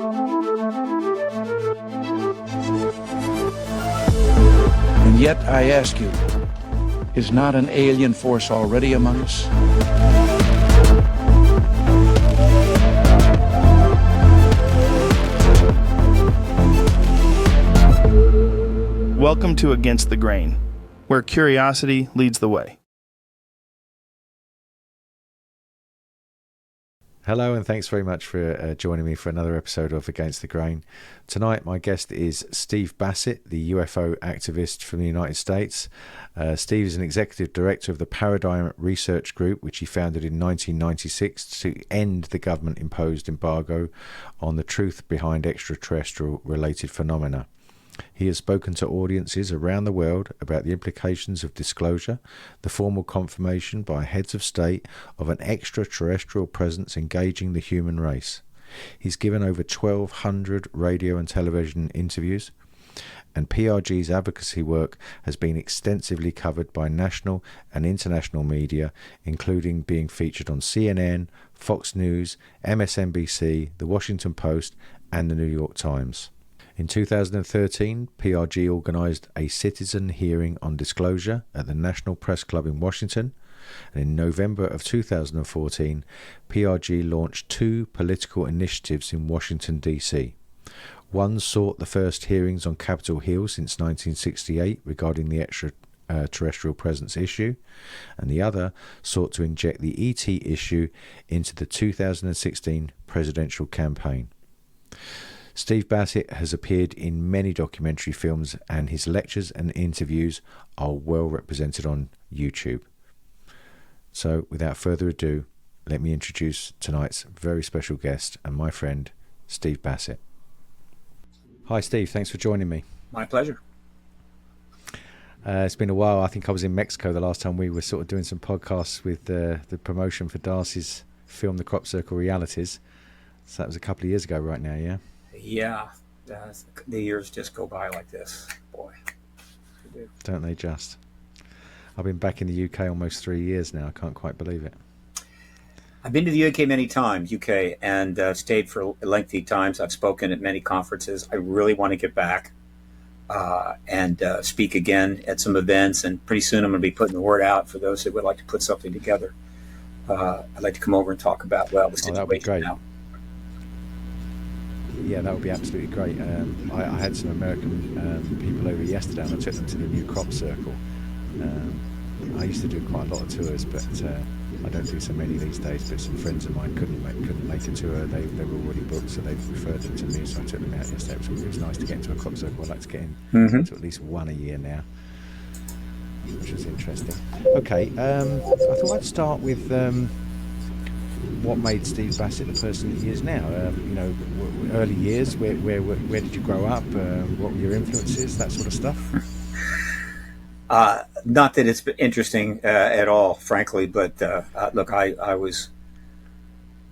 And yet, I ask you, is not an alien force already among us? Welcome to Against the Grain, where curiosity leads the way. Hello, and thanks very much for joining me for another episode of Against the Grain. Tonight, my guest is Steve Bassett, the UFO activist from the United States. Steve is an executive director of the Paradigm Research Group, which he founded in 1996 to end the government-imposed embargo on the truth behind extraterrestrial-related phenomena. He has spoken to audiences around the world about the implications of disclosure, the formal confirmation by heads of state of an extraterrestrial presence engaging the human race. He's given over 1,200 radio and television interviews, and PRG's advocacy work has been extensively covered by national and international media, including being featured on CNN, Fox News, MSNBC, The Washington Post, and The New York Times. In 2013, PRG organised a citizen hearing on disclosure at the National Press Club in Washington, and in November of 2014, PRG launched two political initiatives in Washington, D.C. One sought the first hearings on Capitol Hill since 1968 regarding the extraterrestrial presence issue, and the other sought to inject the ET issue into the 2016 presidential campaign. Steve Bassett has appeared in many documentary films, and his lectures and interviews are well represented on YouTube. So, without further ado, let me introduce tonight's very special guest and my friend, Steve Bassett. Hi, Steve. Thanks for joining me. My pleasure. It's been a while. I think I was in Mexico the last time we were sort of doing some podcasts with the promotion for Darcy's film, The Crop Circle Realities. So that was a couple of years ago right now, yeah? Yeah, the years just go by like this, boy. They do. Don't they just? I've been back in the UK almost 3 years now. I can't quite believe it. I've been to the UK many times, and stayed for lengthy times. I've spoken at many conferences. I really want to get back and speak again at some events, and pretty soon I'm going to be putting the word out for those that would like to put something together. I'd like to come over and talk about, the situation that would be great. now. Yeah, that would be absolutely great. I had some American people over yesterday, and I took them to the new Crop Circle. I used to do quite a lot of tours, but I don't do so many these days. But some friends of mine couldn't make a tour. They were already booked, so they've referred them to me. So I took them out yesterday. It was nice to get into a Crop Circle. I'd like to get in to at least one a year now, which was interesting. Okay, I thought I'd start with what made Steve Bassett the person that he is now. Early years, where did you grow up? What were your influences? That sort of stuff. Not that it's interesting at all, frankly, but look, I was,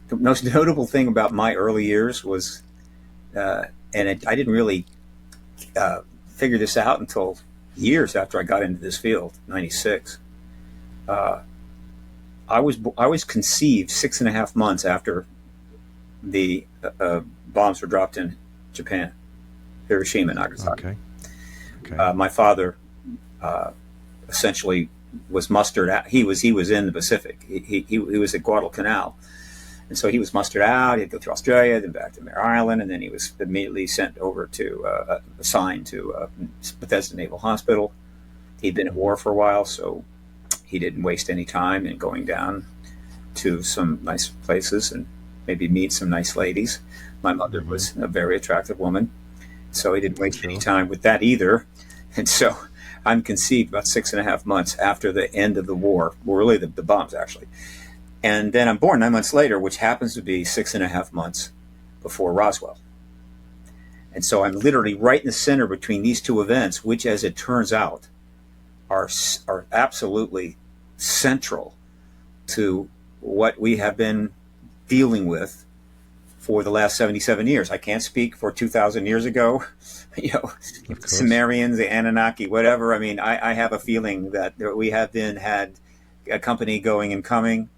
the most notable thing about my early years was, I didn't really figure this out until years after I got into this field, 96. I was conceived 6.5 months after the bombs were dropped in Japan, Hiroshima and Nagasaki. Okay. My father essentially was mustered out. He was in the Pacific. He was at Guadalcanal, and so he was mustered out. He'd go through Australia, then back to Mare Island, and then he was immediately sent over to assigned to Bethesda Naval Hospital. He'd been at war for a while, so he didn't waste any time in going down to some nice places and maybe meet some nice ladies. My mother was a very attractive woman, so he didn't waste any time with that either. And so I'm conceived about 6.5 months after the end of the war, well, really the bombs actually. And then I'm born 9 months later, which happens to be 6.5 months before Roswell. And so I'm literally right in the center between these two events, which, as it turns out, are absolutely central to what we have been dealing with for the last 77 years. I can't speak for 2,000 years ago, the Sumerians, the Anunnaki, whatever. I mean, I have a feeling that we have had a company going and coming.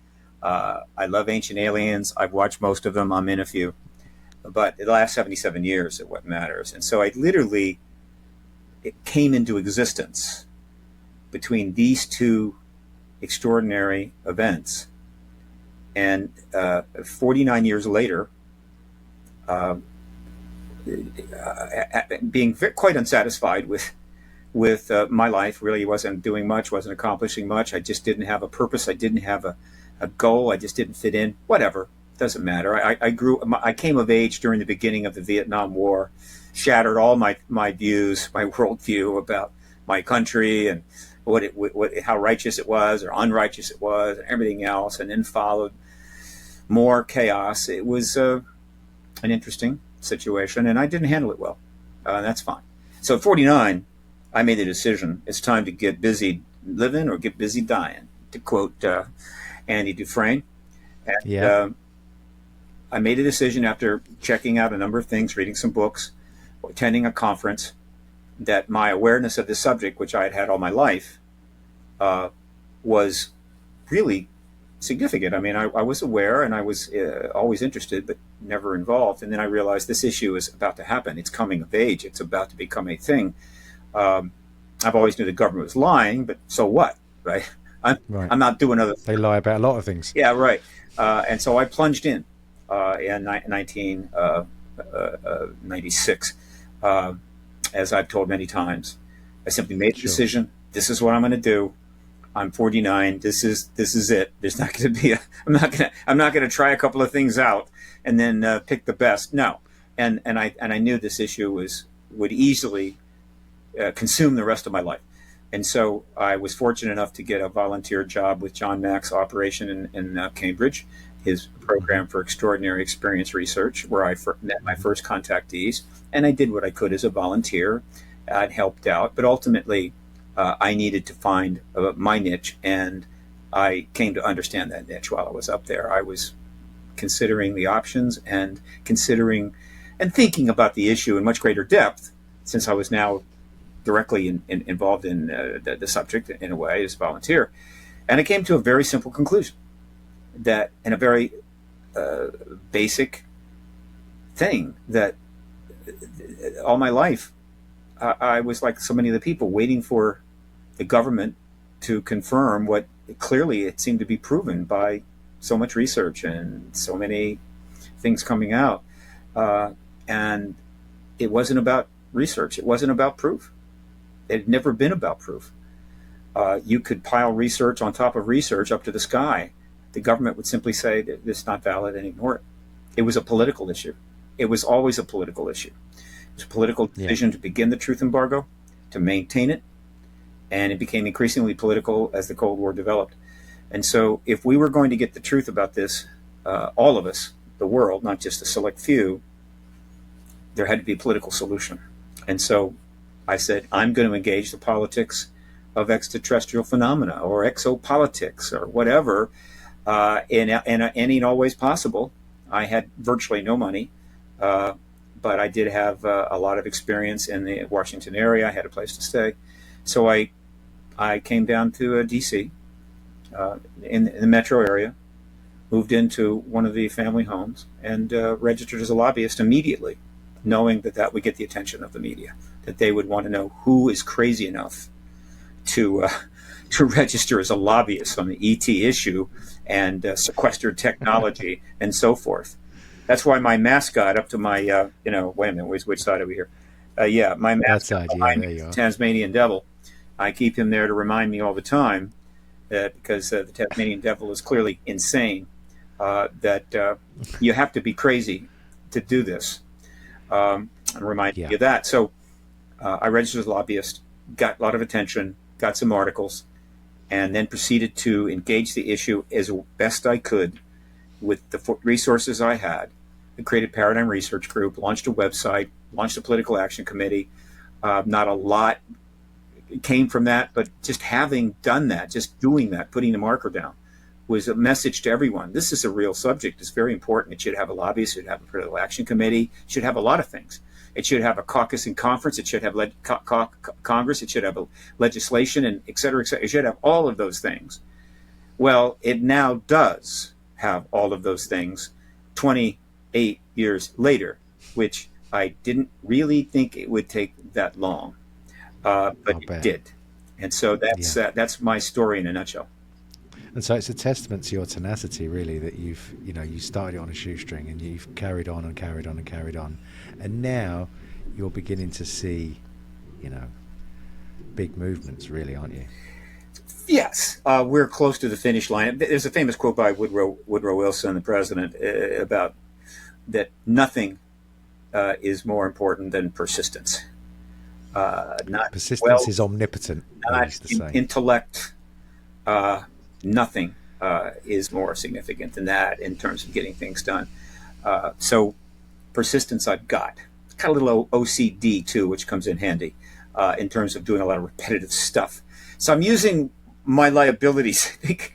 I love Ancient Aliens. I've watched most of them. I'm in a few. but the last 77 years are what matters. And so it came into existence between these two extraordinary events. And 49 years later, being quite unsatisfied with my life, really wasn't doing much, wasn't accomplishing much. I just didn't have a purpose. I didn't have a goal. I just didn't fit in. Whatever, doesn't matter. I came of age during the beginning of the Vietnam War, shattered all my views, my worldview about my country and how righteous it was or unrighteous it was, and everything else, and then followed more chaos. It was an interesting situation, and I didn't handle it well. That's fine. So at 49, I made the decision, it's time to get busy living or get busy dying, to quote Andy Dufresne. And I made a decision after checking out a number of things, reading some books, attending a conference, that my awareness of this subject, which I had had all my life, was really significant. I mean, I was aware and I was always interested, but never involved. And then I realized this issue is about to happen. It's coming of age. It's about to become a thing. I've always knew the government was lying, but so what, right? I'm not doing other things. They lie about a lot of things. Yeah, right. And so I plunged in 1996. As I've told many times, I simply made a decision. This is what I'm going to do. I'm 49. This is it. There's not going to be I'm not going to try a couple of things out and then pick the best. No. And I knew this issue would easily consume the rest of my life. And so I was fortunate enough to get a volunteer job with John Mack's operation in Cambridge, his program for extraordinary experience research, where I met my first contactees. And I did what I could as a volunteer. I'd helped out, but ultimately I needed to find my niche, and I came to understand that niche while I was up there. I was considering the options and considering and thinking about the issue in much greater depth, since I was now directly involved in the subject in a way as a volunteer. And I came to a very simple conclusion, that in a very basic thing, that all my life I was like so many of the people, waiting for the government to confirm what clearly it seemed to be proven by so much research and so many things coming out. And it wasn't about research. It wasn't about proof. It had never been about proof. You could pile research on top of research up to the sky. The government would simply say that this is not valid and ignore it. It was a political issue. It was always a political issue. It was a political decision to begin the truth embargo, to maintain it, and it became increasingly political as the Cold War developed. And so if we were going to get the truth about this, all of us, the world, not just a select few, there had to be a political solution. And so I said, I'm going to engage the politics of extraterrestrial phenomena or exopolitics or whatever in any and all ways possible. I had virtually no money, but I did have a lot of experience in the Washington area. I had a place to stay. So I came down to D.C. In the metro area, moved into one of the family homes, and registered as a lobbyist immediately, knowing that would get the attention of the media, that they would want to know who is crazy enough to register as a lobbyist on the ET issue and sequestered technology and so forth. That's why my mascot up to my, wait a minute, which side are we here? My mascot behind me, Tasmanian Devil. I keep him there to remind me all the time because the Tasmanian Devil is clearly insane, that you have to be crazy to do this. And remind me of that. So I registered as a lobbyist, got a lot of attention, got some articles, and then proceeded to engage the issue as best I could with the resources I had. I created Paradigm Research Group, launched a website, launched a political action committee. Not a lot came from that, but just having done that, just doing that, putting the marker down, was a message to everyone. This is a real subject. It's very important. It should have a lobbyist. It should have a political action committee. It should have a lot of things. It should have a caucus and conference. It should have Congress. It should have a legislation, and et cetera, et cetera. It should have all of those things. Well, it now does have all of those things 28 8 years later, which I didn't really think it would take that long, but it did. And so that's my story in a nutshell. And so it's a testament to your tenacity, really, that you started it on a shoestring and you've carried on and carried on and carried on, and now you're beginning to see, big movements, really, aren't you? Yes, we're close to the finish line. There's a famous quote by Woodrow Wilson, the president, about that nothing is more important than persistence. Persistence is omnipotent. Not intellect. Nothing is more significant than that in terms of getting things done. So persistence I've got. Kind of a little OCD too, which comes in handy in terms of doing a lot of repetitive stuff. So I'm using my liabilities, I think,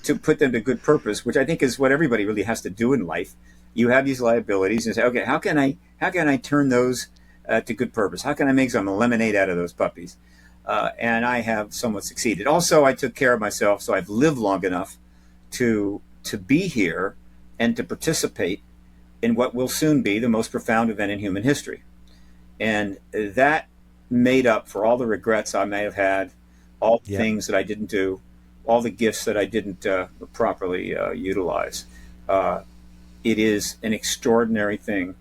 to put them to good purpose, which I think is what everybody really has to do in life. You have these liabilities and say, okay, how can I turn those to good purpose? How can I make some lemonade out of those puppies? And I have somewhat succeeded. Also, I took care of myself, so I've lived long enough to be here and to participate in what will soon be the most profound event in human history. And that made up for all the regrets I may have had, all the things that I didn't do, all the gifts that I didn't properly utilize. It is an extraordinary thing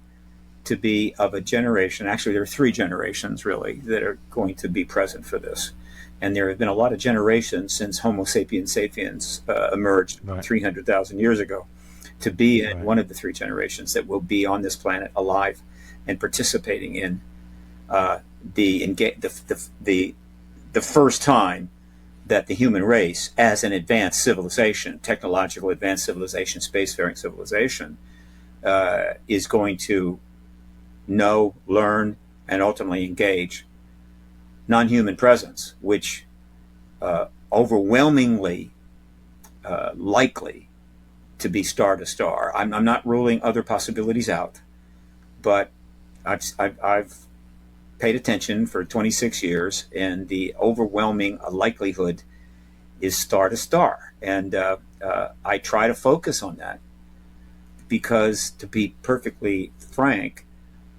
to be of a generation. Actually, there are 3 generations, really, that are going to be present for this. And there have been a lot of generations since Homo sapiens sapiens emerged 300,000 years ago to be in one of the 3 generations that will be on this planet alive and participating in the first time that the human race, as an advanced civilization, technological advanced civilization, spacefaring civilization, is going to know, learn, and ultimately engage non-human presence, which overwhelmingly likely to be star to star. I'm not ruling other possibilities out, but I've paid attention for 26 years, and the overwhelming likelihood is star to star. And I try to focus on that because, to be perfectly frank,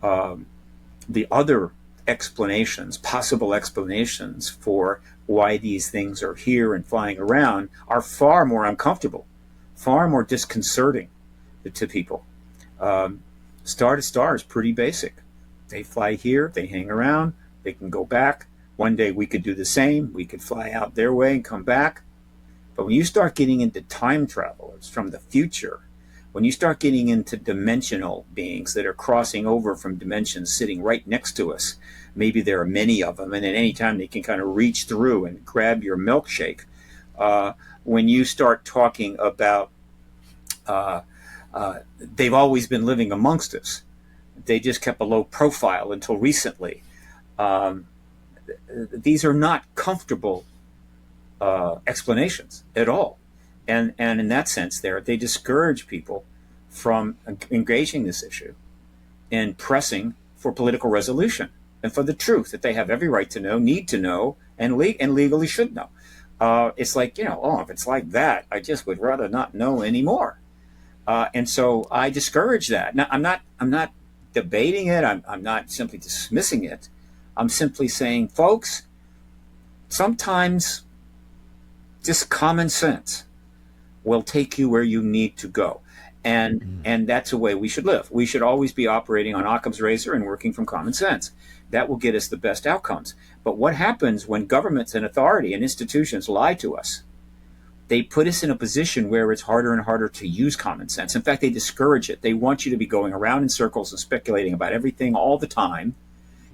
the other explanations, possible explanations for why these things are here and flying around are far more uncomfortable, far more disconcerting to people. Star to star is pretty basic. They fly here, they hang around, they can go back. One day we could do the same. We could fly out their way and come back. But when you start getting into time travelers from the future, when you start getting into dimensional beings that are crossing over from dimensions sitting right next to us, maybe there are many of them, and at any time they can kind of reach through and grab your milkshake. When you start talking about they've always been living amongst us, they just kept a low profile until recently. These are not comfortable explanations at all. And in that sense they discourage people from engaging this issue and pressing for political resolution and for the truth that they have every right to know, need to know, and legally should know. It's like, if it's like that, I just would rather not know anymore. And so I discourage that. Now, I'm not debating it. I'm not simply dismissing it. I'm simply saying, folks, sometimes just common sense will take you where you need to go. And that's the way we should live. We should always be operating on Occam's razor and working from common sense. That will get us the best outcomes. But what happens when governments and authority and institutions lie to us? They put us in a position where it's harder and harder to use common sense. In fact, they discourage it. They want you to be going around in circles and speculating about everything all the time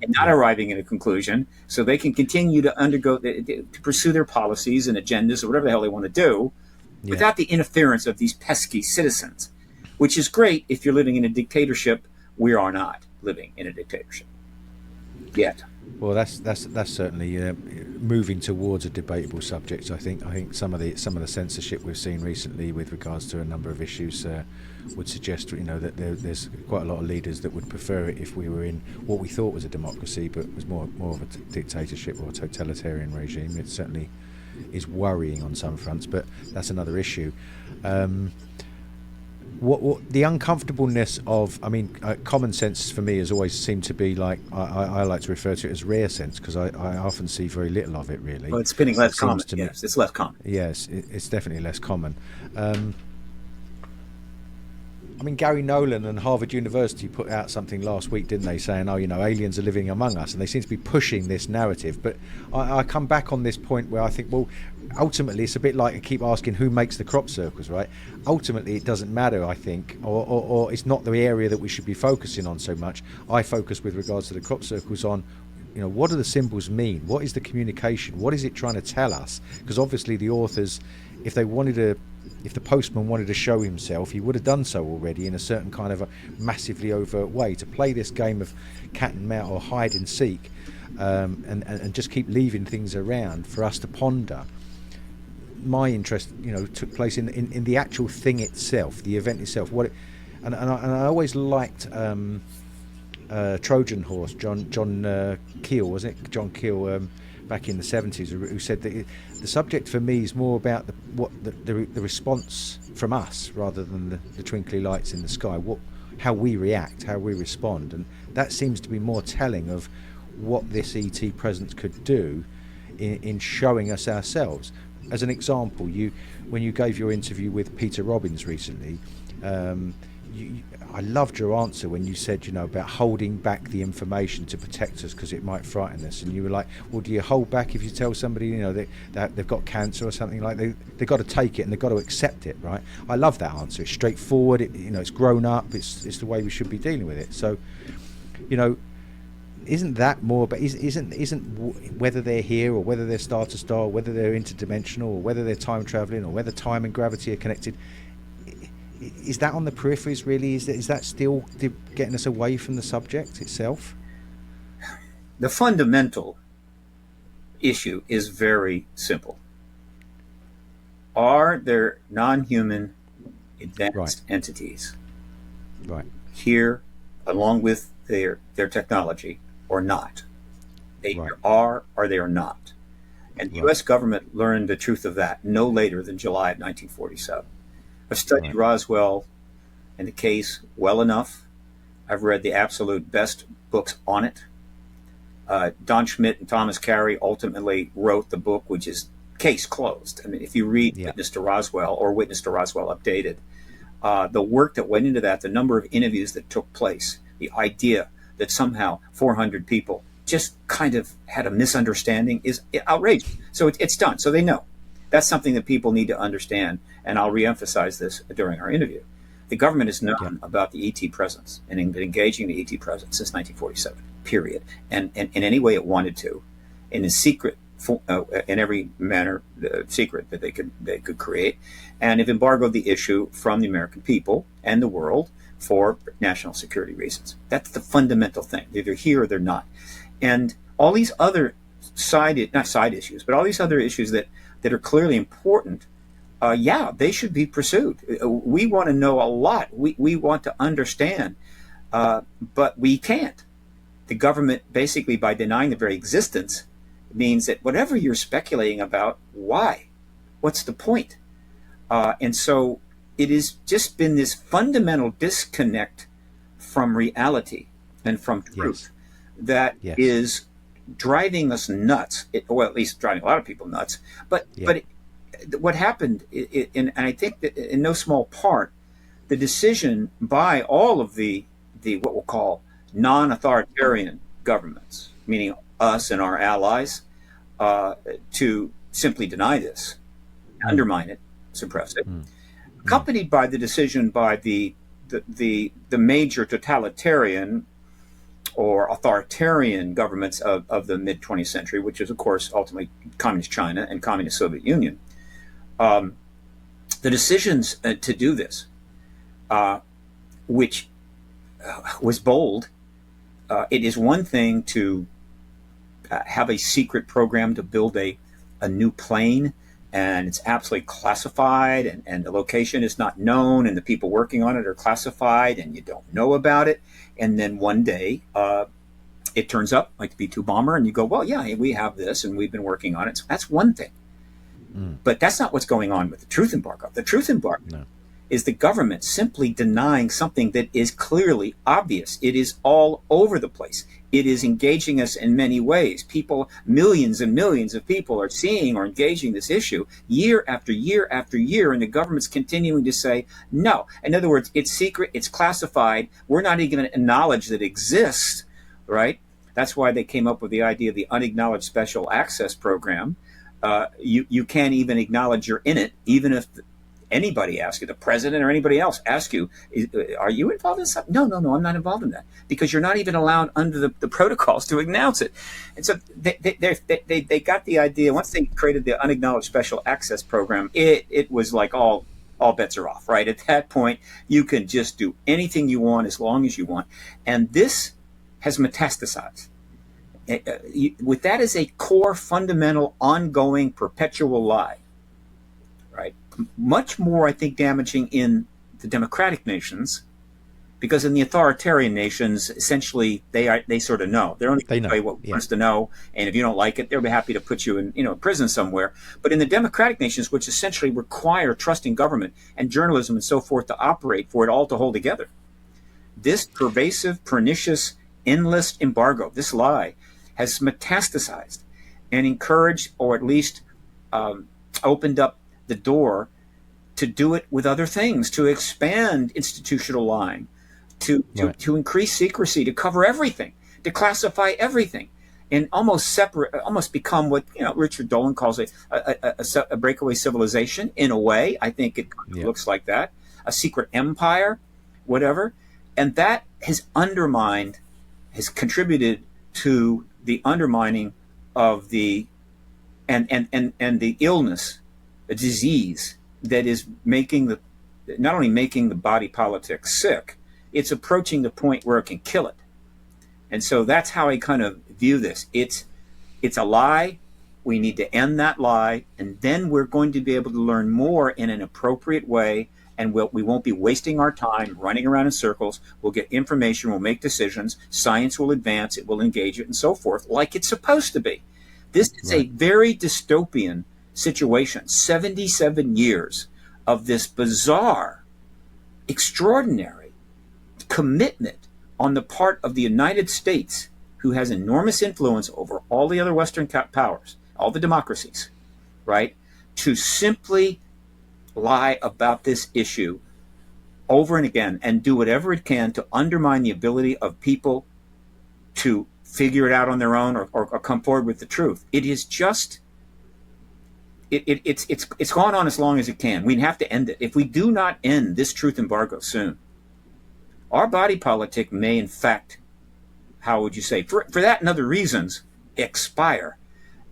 and not arriving at a conclusion, so they can continue to pursue their policies and agendas or whatever the hell they want to do without the interference of these pesky citizens, which is great if you're living in a dictatorship. We are not living in a dictatorship yet. Well, that's certainly moving towards a debatable subject. I think some of the censorship we've seen recently with regards to a number of issues would suggest that there's quite a lot of leaders that would prefer it if we were in what we thought was a democracy, but was more of a dictatorship or a totalitarian regime. It certainly is worrying on some fronts, but that's another issue. what the uncomfortableness of, I mean, common sense for me has always seemed to be like, I like to refer to it as rare sense, because I often see very little of it, really. Well, it's getting less common. To me, yes, it's less common. yes, it's definitely less common. I mean, Gary Nolan and Harvard University put out something last week, didn't they, saying, oh, you know, aliens are living among us, and they seem to be pushing this narrative. But I come back on this point where I think, well, ultimately it's a bit like I keep asking who makes the crop circles, right? Ultimately it doesn't matter, I think, or it's not the area that we should be focusing on so much. I focus with regards to the crop circles on, you know, what do the symbols mean? What is the communication? What is it trying to tell us? Because obviously the authors, if the postman wanted to show himself, he would have done so already in a certain kind of a massively overt way. To play this game of cat and mouse or hide and seek, and just keep leaving things around for us to ponder. My interest, you know, took place in the actual thing itself, the event itself. And I always liked Trojan Horse, John Keel, was it? John Keel, back in the 70s, who said that the subject for me is more about the response from us rather than the twinkly lights in the sky. How we react, how we respond, and that seems to be more telling of what this ET presence could do in showing us ourselves. As an example, when you gave your interview with Peter Robbins recently, I loved your answer when you said, you know, about holding back the information to protect us because it might frighten us. And you were like, well, do you hold back if you tell somebody, you know, that they've got cancer or something? Like they've got to take it and they've got to accept it, right? I love that answer. It's straightforward. It's grown up. It's the way we should be dealing with it. So, you know, isn't that more? But isn't whether they're here or whether they're star to star, whether they're interdimensional or whether they're time traveling or whether time and gravity are connected? Is that on the peripheries, really? Is that still getting us away from the subject itself? The fundamental issue is very simple. Are there non-human advanced entities here along with their technology or not? They either are or they are not. And the U.S. government learned the truth of that no later than July of 1947. I've studied Roswell and the case well enough. I've read the absolute best books on it. Don Schmitt and Thomas Carey ultimately wrote the book, which is case closed. I mean, if you read Witness to Roswell or Witness to Roswell Updated, the work that went into that, the number of interviews that took place, the idea that somehow 400 people just kind of had a misunderstanding is outrageous. So it's done. So they know. That's something that people need to understand, and I'll reemphasize this during our interview. The government has known about the ET presence and been engaging the ET presence since 1947, period. And in any way it wanted to, in a secret, in every manner, secret that they could create, and have embargoed the issue from the American people and the world for national security reasons. That's the fundamental thing. They're either here or they're not. And all these other not side issues, but all these other issues that are clearly important, they should be pursued. We want to know a lot. We want to understand, but we can't. The government, basically, by denying the very existence, means that whatever you're speculating about, why? What's the point? And so it has just been this fundamental disconnect from reality and from truth that is driving us nuts, or at least driving a lot of people nuts. But what happened, and I think that in no small part, the decision by all of the what we'll call non-authoritarian governments, meaning us and our allies, to simply deny this, undermine it, suppress it, accompanied by the decision by the major totalitarian or authoritarian governments of the mid-20th century, which is, of course, ultimately Communist China and Communist Soviet Union. The decisions to do this, which was bold, it is one thing to have a secret program to build a new plane, and it's absolutely classified, and the location is not known, and the people working on it are classified, and you don't know about it. And then one day it turns up like the B-2 bomber, and you go, well, yeah, we have this, and we've been working on it. So that's one thing. But that's not what's going on with the truth embargo. The truth embargo is the government simply denying something that is clearly obvious. It is all over the place. It is engaging us in many ways. People, millions and millions of people are seeing or engaging this issue year after year after year, and the government's continuing to say no. In other words, it's secret, it's classified, we're not even going to acknowledge that it exists, right? That's why they came up with the idea of the unacknowledged special access program. You can't even acknowledge you're in it, even if anybody asks you, the president or anybody else asks you, are you involved in something? No, I'm not involved in that, because you're not even allowed under the protocols to announce it. And so they got the idea. Once they created the unacknowledged special access program, it was like all bets are off, right? At that point, you can just do anything you want as long as you want. And this has metastasized. With that as a core, fundamental, ongoing, perpetual lie, right? Much more, I think, damaging in the democratic nations, because in the authoritarian nations, essentially, they sort of know. They're only going to tell you what wants to know, and if you don't like it, they'll be happy to put you in prison somewhere. But in the democratic nations, which essentially require trusting government and journalism and so forth to operate for it all to hold together, this pervasive, pernicious, endless embargo, this lie, has metastasized and encouraged, or at least opened up the door to do it with other things, to expand institutional lying, to increase secrecy, to cover everything, to classify everything, and almost become what Richard Dolan calls a breakaway civilization. In a way, I think it looks like that, a secret empire, whatever, and that has contributed to the undermining of the and the illness, a disease that is not only making the body politic sick, it's approaching the point where it can kill it. And so that's how I kind of view this. It's a lie. We need to end that lie, and then we're going to be able to learn more in an appropriate way, and we won't be wasting our time running around in circles. We'll get information, we'll make decisions, science will advance, it will engage it, and so forth, like it's supposed to be. This is a very dystopian situation. 77 years of this bizarre, extraordinary commitment on the part of the United States, who has enormous influence over all the other Western powers, all the democracies, right, to simply lie about this issue over and again and do whatever it can to undermine the ability of people to figure it out on their own or come forward with the truth. It is just it's gone on as long as it can. We have to end it. If we do not end this truth embargo soon, our body politic may, in fact, how would you say, for that and other reasons, expire.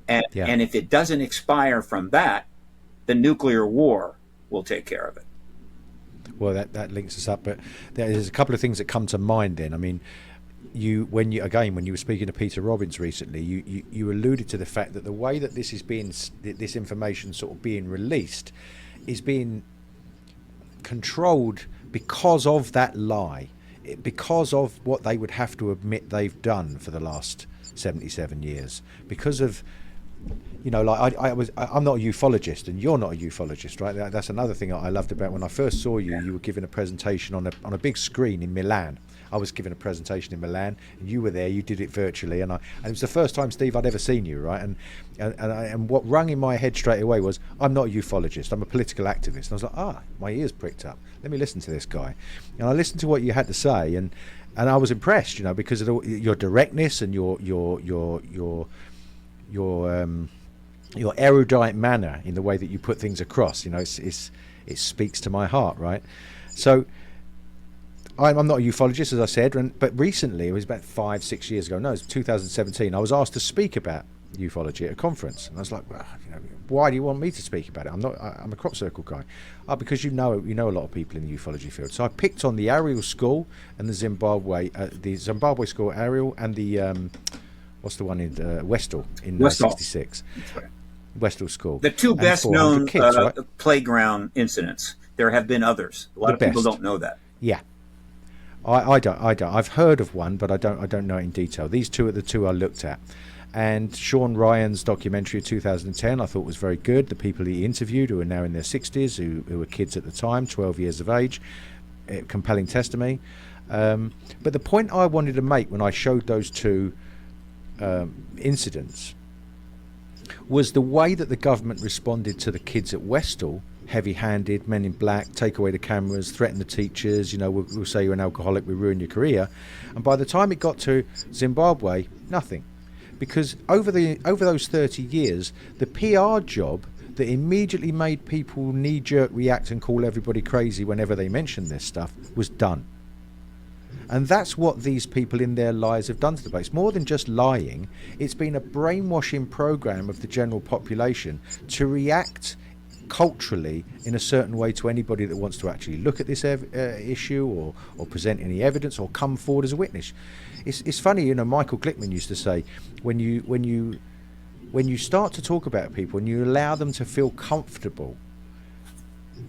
And if it doesn't expire from that, the nuclear war will take care of it. Well, that links us up, but there's a couple of things that come to mind then. I mean, when you were speaking to Peter Robbins recently, you alluded to the fact that the way that this information sort of being released is being controlled because of that lie, because of what they would have to admit they've done for the last 77 years, because of like I'm not a ufologist and you're not a ufologist, right? That's another thing I loved about when I first saw you. You were giving a presentation on a big screen in Milan. I was giving a presentation in Milan, and you were there. You did it virtually, and it was the first time, Steve, I'd ever seen you, right? And what rung in my head straight away was, I'm not a ufologist. I'm a political activist. And I was like, my ears pricked up. Let me listen to this guy. And I listened to what you had to say, and I was impressed, because of your directness and your erudite manner in the way that you put things across. It speaks to my heart, right? So I'm not a ufologist, as I said, but recently, it was about 5-6 years ago, no, it was 2017, I was asked to speak about ufology at a conference, and I was like, well, why do you want me to speak about it? I'm a crop circle guy. Because you know a lot of people in the ufology field. So I picked on the Ariel School and the Zimbabwe School, Ariel, and the what's the one in Westall in 66. Westall School. The two best known kids, right? Playground incidents. There have been others. A lot of people don't know that. Yeah. I don't. I've heard of one, but I don't know it in detail. These two are the two I looked at. And Sean Ryan's documentary of 2010 I thought was very good. The people he interviewed, who are now in their 60s, who were kids at the time, 12 years of age, compelling testimony. But the point I wanted to make when I showed those two incidents was the way that the government responded to the kids at Westall. Heavy-handed, men in black, take away the cameras, threaten the teachers, we'll say you're an alcoholic, we ruin your career. And by the time it got to Zimbabwe, nothing. Because over those 30 years, the PR job that immediately made people knee-jerk react and call everybody crazy whenever they mentioned this stuff was done. And that's what these people in their lies have done to the base. More than just lying, it's been a brainwashing program of the general population to react culturally in a certain way to anybody that wants to actually look at this issue or present any evidence or come forward as a witness. It's funny, Michael Glickman used to say, when you start to talk about people and you allow them to feel comfortable,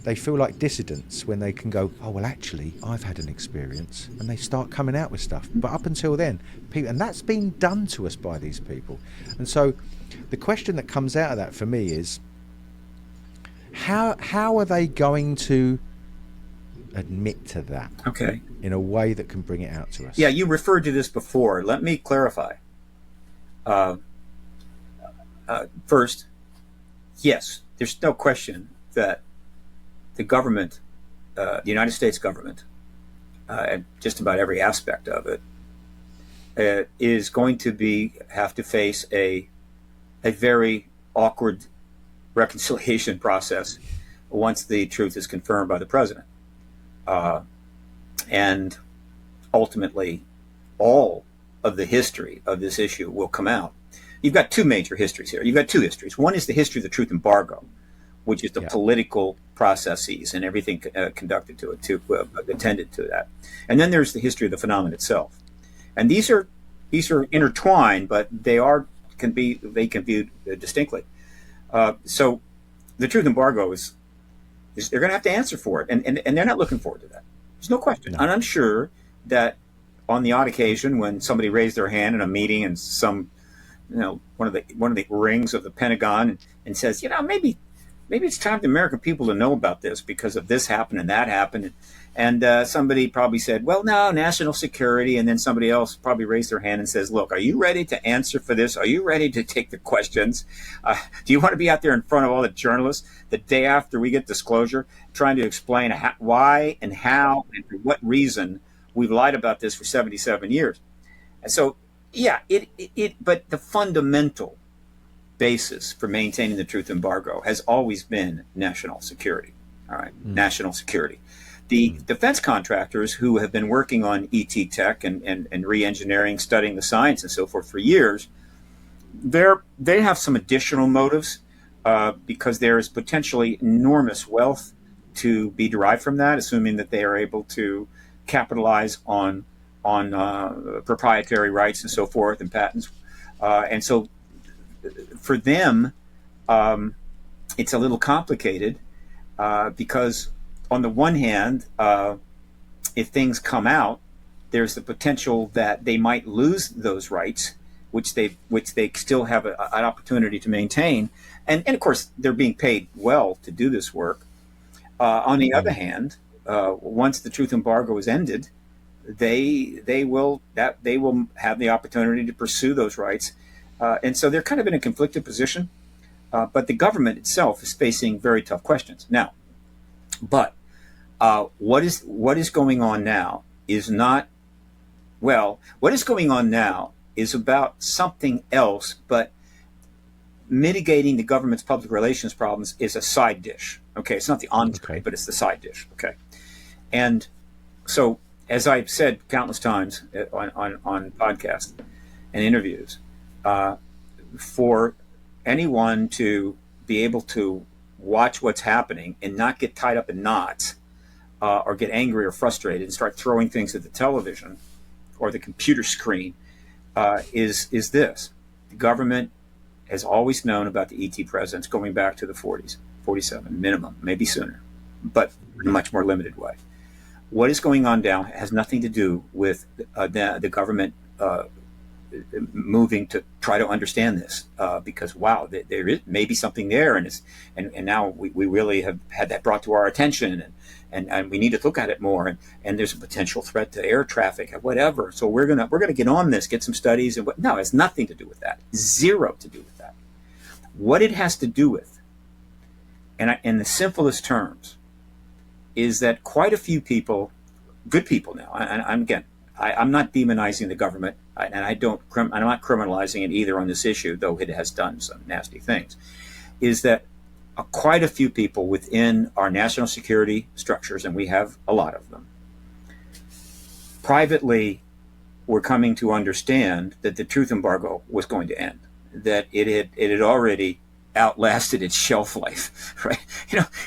they feel like dissidents when they can go, oh, well, actually, I've had an experience, and they start coming out with stuff. But up until then, and that's been done to us by these people. And so the question that comes out of that for me is, how are they going to admit to that in a way that can bring it out to us? Yeah, you referred to this before. Let me clarify. First, yes, there's no question that the government, the United States government, and just about every aspect of it, is going to have to face a very awkward reconciliation process once the truth is confirmed by the president. And ultimately, all of the history of this issue will come out. You've got two major histories here. You've got two histories. One is the history of the truth embargo, which is the political processes and everything conducted to it, attended to that. And then there's the history of the phenomenon itself. And these are intertwined, but they can be viewed distinctly. So the truth embargo is they're going to have to answer for it, and they're not looking forward to that. There's no question. No. And I'm sure that on the odd occasion when somebody raised their hand in a meeting and some, one of the rings of the Pentagon and says, maybe it's time for the American people to know about this because of this happened and that happened. And somebody probably said, well, no, national security. And then somebody else probably raised their hand and says, look, are you ready to answer for this? Are you ready to take the questions? Do you want to be out there in front of all the journalists the day after we get disclosure, trying to explain why and how and for what reason we've lied about this for 77 years? And so, yeah, but the fundamental basis for maintaining the truth embargo has always been national security. All right, national security. The defense contractors who have been working on ET tech and re-engineering, studying the science and so forth for years, they have some additional motives because there is potentially enormous wealth to be derived from that, assuming that they are able to capitalize on proprietary rights and so forth and patents. And so for them, it's a little complicated because on the one hand, if things come out, there's the potential that they might lose those rights, which they still have an opportunity to maintain, and of course they're being paid well to do this work. On the other hand, once the truth embargo is ended, they will have the opportunity to pursue those rights, and so they're kind of in a conflicted position. But the government itself is facing very tough questions now. But what is going on now is not, well, what is going on now is about something else, but mitigating the government's public relations problems is a side dish. Okay, it's not the entree, but it's the side dish. Okay, and so as I've said countless times on podcasts and interviews, for anyone to be able to watch what's happening and not get tied up in knots or get angry or frustrated and start throwing things at the television or the computer screen is this. The government has always known about the ET presence going back to the 40s, 47 minimum, maybe sooner, but in a much more limited way. What is going on now has nothing to do with the government moving to try to understand this, because wow, there is maybe something there, and now we really have had that brought to our attention, and we need to look at it more, and there's a potential threat to air traffic, whatever. So we're gonna get on this, get some studies, and no, it has nothing to do with that, zero to do with that. What it has to do with, and in the simplest terms, is that quite a few people, good people now, I'm not demonizing the government, and I'm not criminalizing it either on this issue, though it has done some nasty things, is that quite a few people within our national security structures, and we have a lot of them, privately were coming to understand that the truth embargo was going to end, that it had already outlasted its shelf life, right?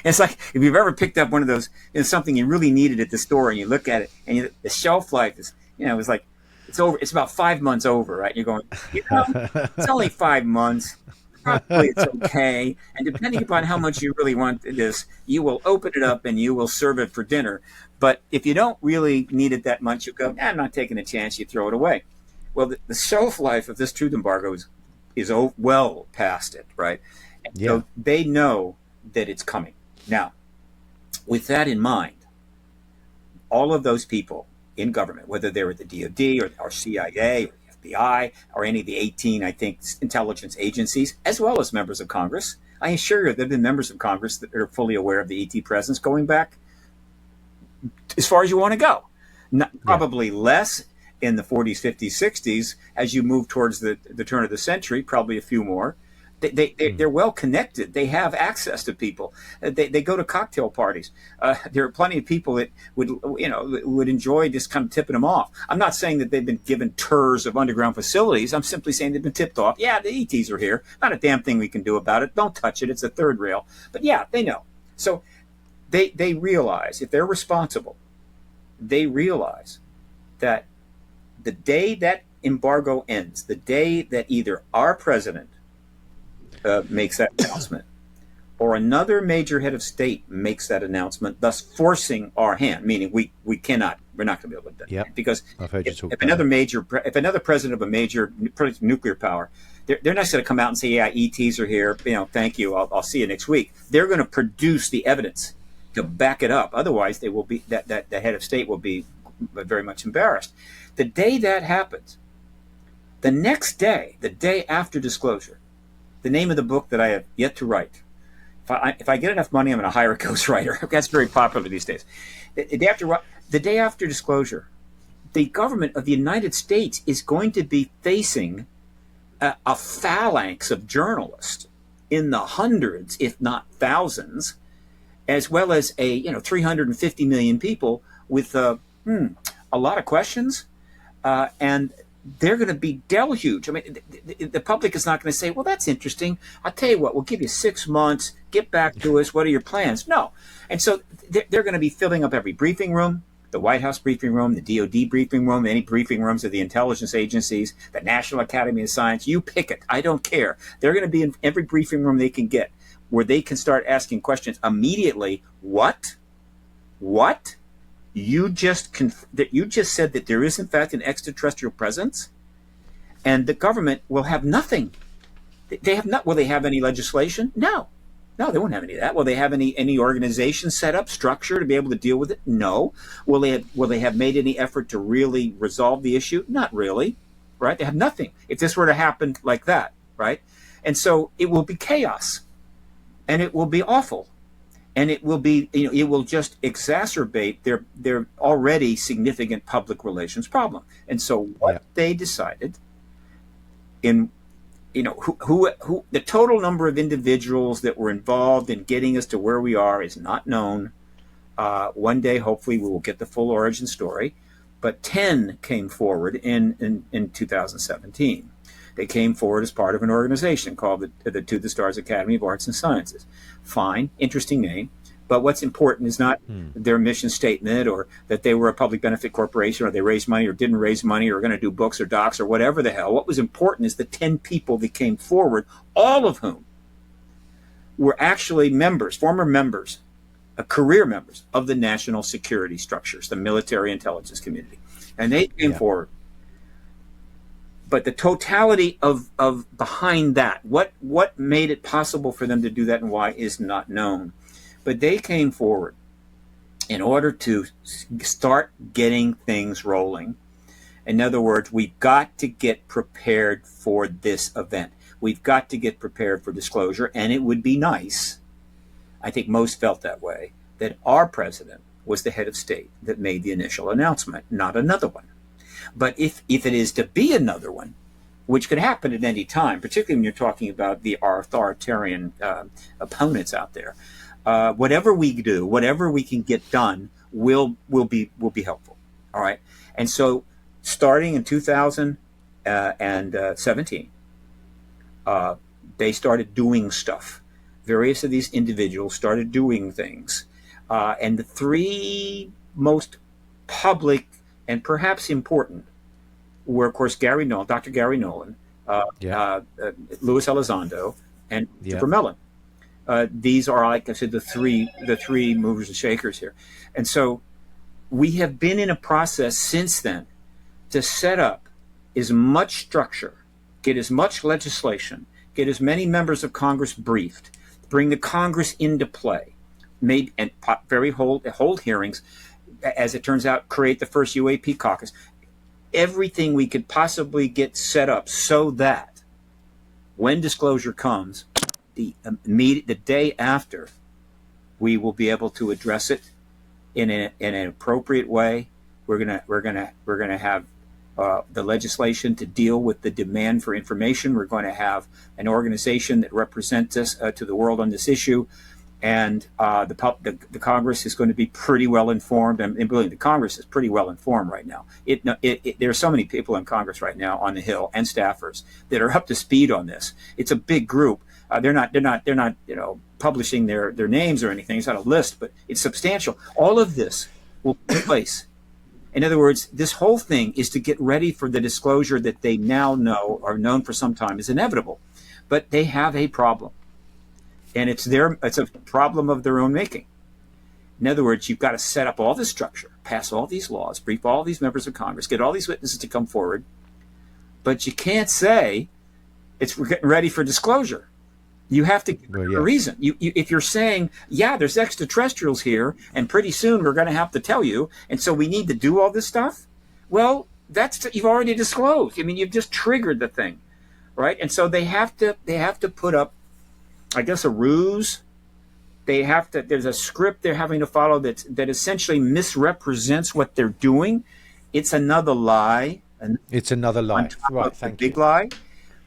It's like if you've ever picked up one of those, something you really needed at the store, and you look at it, and the shelf life is, it's like it's over. It's about 5 months over, right? You're going, it's only 5 months. Probably it's okay. And depending upon how much you really want this, you will open it up and you will serve it for dinner. But if you don't really need it that much, you go, I'm not taking a chance. You throw it away. Well, the shelf life of this truth embargo is well past it, right? And so they know that it's coming. Now, with that in mind, all of those people in government, whether they're at the DOD or CIA or the FBI or any of the 18, I think, intelligence agencies, as well as members of Congress, I assure you there have been members of Congress that are fully aware of the ET presence going back as far as you want to go. Probably less in the 40s, 50s, 60s, as you move towards the turn of the century, probably a few more. They're well connected. They have access to people. They go to cocktail parties. There are plenty of people that would enjoy just kind of tipping them off. I'm not saying that they've been given tours of underground facilities. I'm simply saying they've been tipped off. Yeah, the ETs are here. Not a damn thing we can do about it. Don't touch it. It's a third rail. But yeah, they know. So they realize, if they're responsible, they realize that the day that embargo ends, the day that either our president makes that announcement, or another major head of state makes that announcement, thus forcing our hand, meaning we're not going to be able to do it. Because if another president of a major nuclear power, they're not going to come out and say, yeah, ETs are here, thank you, I'll see you next week. They're going to produce the evidence to back it up. Otherwise, they will be that the head of state will be very much embarrassed. The day that happens, the next day, the day after disclosure, the name of the book that I have yet to write. If I get enough money, I'm going to hire a ghostwriter. That's very popular these days. The day after disclosure, the government of the United States is going to be facing a phalanx of journalists in the hundreds, if not thousands, as well as 350 million people with a lot of questions, and they're going to be deluge. I mean, the public is not going to say, well, that's interesting. I'll tell you what, we'll give you 6 months. Get back to us. What are your plans? No. And so they're going to be filling up every briefing room, the White House briefing room, the DOD briefing room, any briefing rooms of the intelligence agencies, the National Academy of Science. You pick it. I don't care. They're going to be in every briefing room they can get where they can start asking questions immediately. What? You just said that there is, in fact, an extraterrestrial presence, and the government will have nothing. They have not. Will they have any legislation? No, they won't have any of that. Will they have any organization set up, structure to be able to deal with it? No. Will they have made any effort to really resolve the issue? Not really, right? They have nothing. If this were to happen like that, right? And so it will be chaos, and it will be awful. And it will be, it will just exacerbate their already significant public relations problem. And so what they decided who the total number of individuals that were involved in getting us to where we are is not known. One day, hopefully, we will get the full origin story. But 10 came forward in 2017. They came forward as part of an organization called the To the Stars Academy of Arts and Sciences. Fine, interesting name. But what's important is not their mission statement or that they were a public benefit corporation or they raised money or didn't raise money or going to do books or docs or whatever the hell. What was important is the 10 people that came forward, all of whom were actually members, former members, career members of the national security structures, the military intelligence community. And they came forward but the totality of behind that, what made it possible for them to do that and why is not known. But they came forward in order to start getting things rolling. In other words, we've got to get prepared for this event. We've got to get prepared for disclosure, and it would be nice, I think most felt that way, that our president was the head of state that made the initial announcement, not another one. But if it is to be another one, which could happen at any time, particularly when you're talking about our authoritarian opponents out there, whatever we do, whatever we can get done, will be helpful. All right, and so starting in 2017, they started doing stuff. Various of these individuals started doing things, and the three most public and perhaps important were, of course, Dr. Gary Nolan, Louis Elizondo, and Christopher Mellon. These are, like I said, the three movers and shakers here. And so we have been in a process since then to set up as much structure, get as much legislation, get as many members of Congress briefed, bring the Congress into play, hold hearings, as it turns out, create the first UAP caucus, everything we could possibly get set up so that when disclosure comes, the day after, we will be able to address it in an appropriate way. We're gonna have the legislation to deal with the demand for information. We're going to have an organization that represents us to the world on this issue, and the Congress is going to be pretty well informed. And believe me, the Congress is pretty well informed right now. There are so many people in Congress right now on the Hill and staffers that are up to speed on this. It's a big group. They're not publishing their names or anything. It's not a list, but it's substantial. All of this will take place. In other words, this whole thing is to get ready for the disclosure that they now know, or known for some time, is inevitable. But they have a problem, and it's a problem of their own making. In other words, you've got to set up all this structure, pass all these laws, brief all these members of Congress, get all these witnesses to come forward, but you can't say we're getting ready for disclosure. You have to give a reason. If you're saying, there's extraterrestrials here, and pretty soon we're going to have to tell you, and so we need to do all this stuff, well, you've already disclosed. I mean, you've just triggered the thing, right? And so they have to put up, I guess, a ruse. There's a script they're having to follow that essentially misrepresents what they're doing. It's another lie. It's another lie. Right, thank you. Big lie,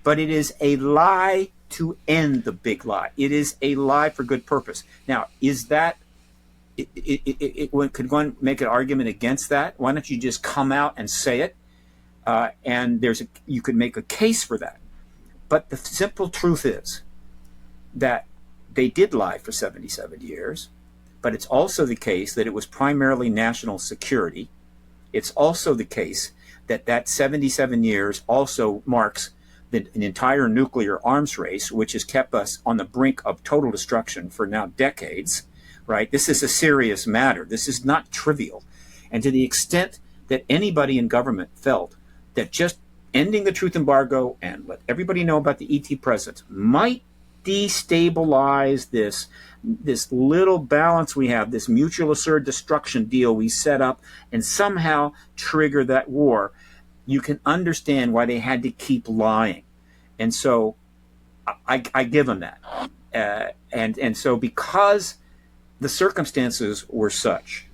but it is a lie to end the big lie. It is a lie for good purpose. Now, is that could one make an argument against that? Why don't you just come out and say it? And you could make a case for that. But the simple truth is that they did lie for 77 years, but it's also the case that it was primarily national security. It's also the case that 77 years also marks an entire nuclear arms race, which has kept us on the brink of total destruction for now decades, right? This is a serious matter. This is not trivial. And to the extent that anybody in government felt that just ending the truth embargo and let everybody know about the ET presence might destabilize this little balance we have, this mutual assured destruction deal we set up, and somehow trigger that war, you can understand why they had to keep lying. And so I give them that. And so because the circumstances were such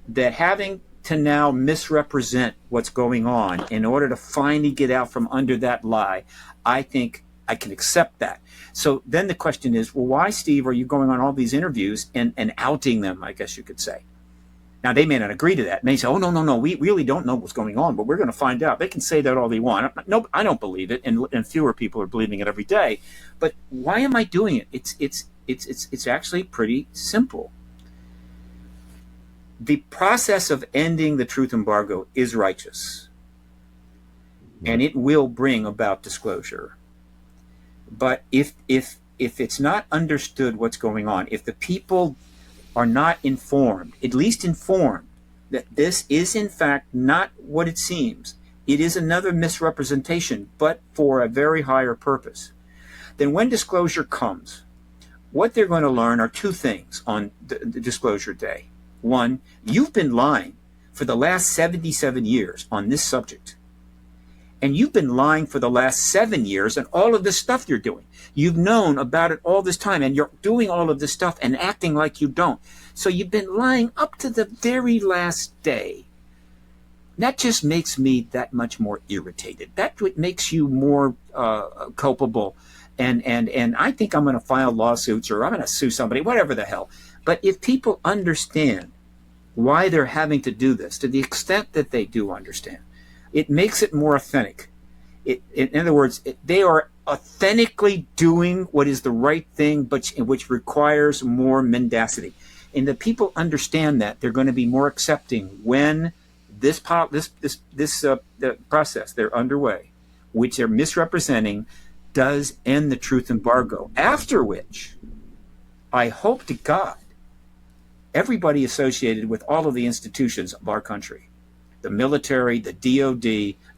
that having to now misrepresent what's going on in order to finally get out from under that lie, I think I can accept that. So then the question is, well, why, Steve, are you going on all these interviews and outing them, I guess you could say? Now, they may not agree to that. They may say, oh, no, we really don't know what's going on, but we're going to find out. They can say that all they want. No, I don't believe it, and fewer people are believing it every day. But why am I doing it? It's actually pretty simple. The process of ending the truth embargo is righteous, and it will bring about disclosure. But if it's not understood what's going on, if the people are not informed, at least informed, that this is in fact not what it seems, It is another misrepresentation, but for a very higher purpose. Then when disclosure comes, what they're going to learn are two things on the disclosure day. One, you've been lying for the last 77 years on this subject. And you've been lying for the last 7 years on all of this stuff you're doing. You've known about it all this time, and you're doing all of this stuff and acting like you don't. So you've been lying up to the very last day. That just makes me that much more irritated. That makes you more culpable. And I think I'm going to file lawsuits, or I'm going to sue somebody, whatever the hell. But if people understand why they're having to do this, to the extent that they do understand, it makes it more authentic. In other words, they are authentically doing what is the right thing, but which requires more mendacity. And the people understand that, they're going to be more accepting when this the process they're underway, which they're misrepresenting, does end the truth embargo. After which, I hope to God, everybody associated with all of the institutions of our country, the military, the DOD,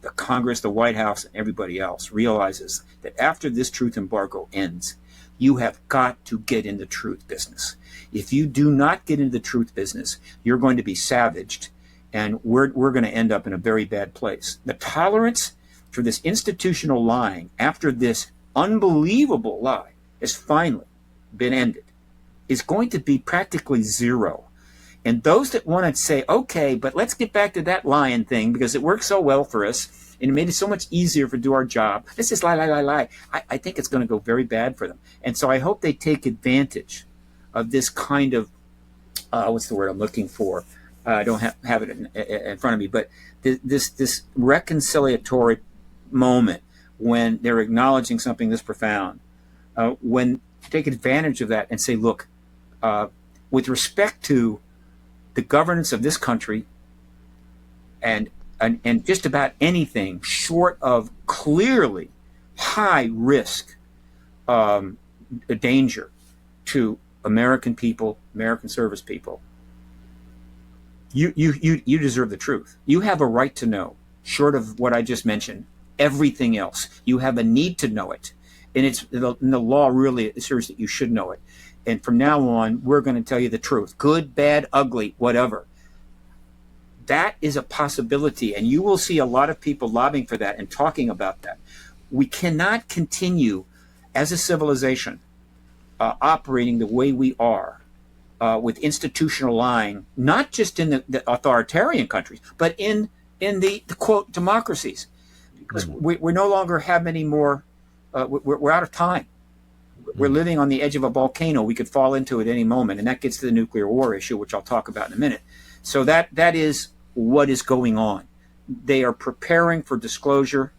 the Congress, the White House, and everybody else, realizes that after this truth embargo ends, you have got to get in the truth business. If you do not get into the truth business, you're going to be savaged, and we're going to end up in a very bad place. The tolerance for this institutional lying after this unbelievable lie has finally been ended is going to be practically zero. And those that want to say, okay, but let's get back to that lying thing because it worked so well for us and it made it so much easier to do our job. Let's just lie. I think it's going to go very bad for them. And so I hope they take advantage of this kind of, what's the word I'm looking for? I don't have it in front of me, but this reconciliatory moment when they're acknowledging something this profound, when take advantage of that and say, look, with respect to the governance of this country and just about anything short of clearly high risk danger to American people, American service people, you deserve the truth. You have a right to know, short of what I just mentioned, everything else. You have a need to know it. And the law really assures that you should know it. And from now on, we're going to tell you the truth. Good, bad, ugly, whatever. That is a possibility. And you will see a lot of people lobbying for that and talking about that. We cannot continue as a civilization operating the way we are with institutional lying, not just in the authoritarian countries, but in the quote, democracies. Because we no longer have any more, we're out of time. We're living on the edge of a volcano. We could fall into it any moment. And that gets to the nuclear war issue, which I'll talk about in a minute. So that is what is going on. They are preparing for disclosure.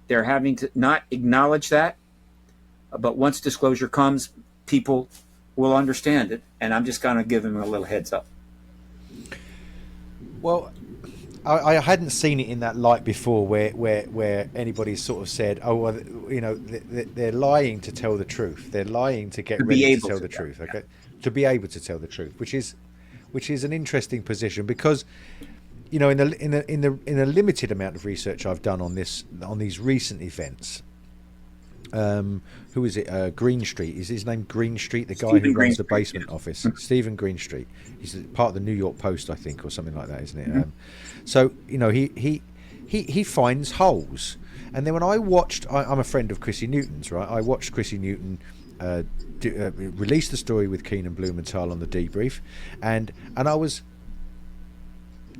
They're having to not acknowledge that. But once disclosure comes, people will understand it. And I'm just going to give them a little heads up. Well, I hadn't seen it in that light before, where anybody sort of said, "Oh, well, you know, they're lying to tell the truth. They're lying to get ready to tell the truth." Okay, to be able to tell the truth, which is an interesting position because, you know, in a limited amount of research I've done on these recent events. Who is it? Greenstreet. Is his name Greenstreet? The guy Stephen who runs Greenstreet, the basement yeah. office. Stephen Greenstreet. He's part of the New York Post, I think, or something like that, isn't it? So you know, he finds holes. And then when I watched, I'm a friend of Chrissy Newton's, right? I watched Chrissy Newton release the story with Keenan Blumenthal on the debrief, and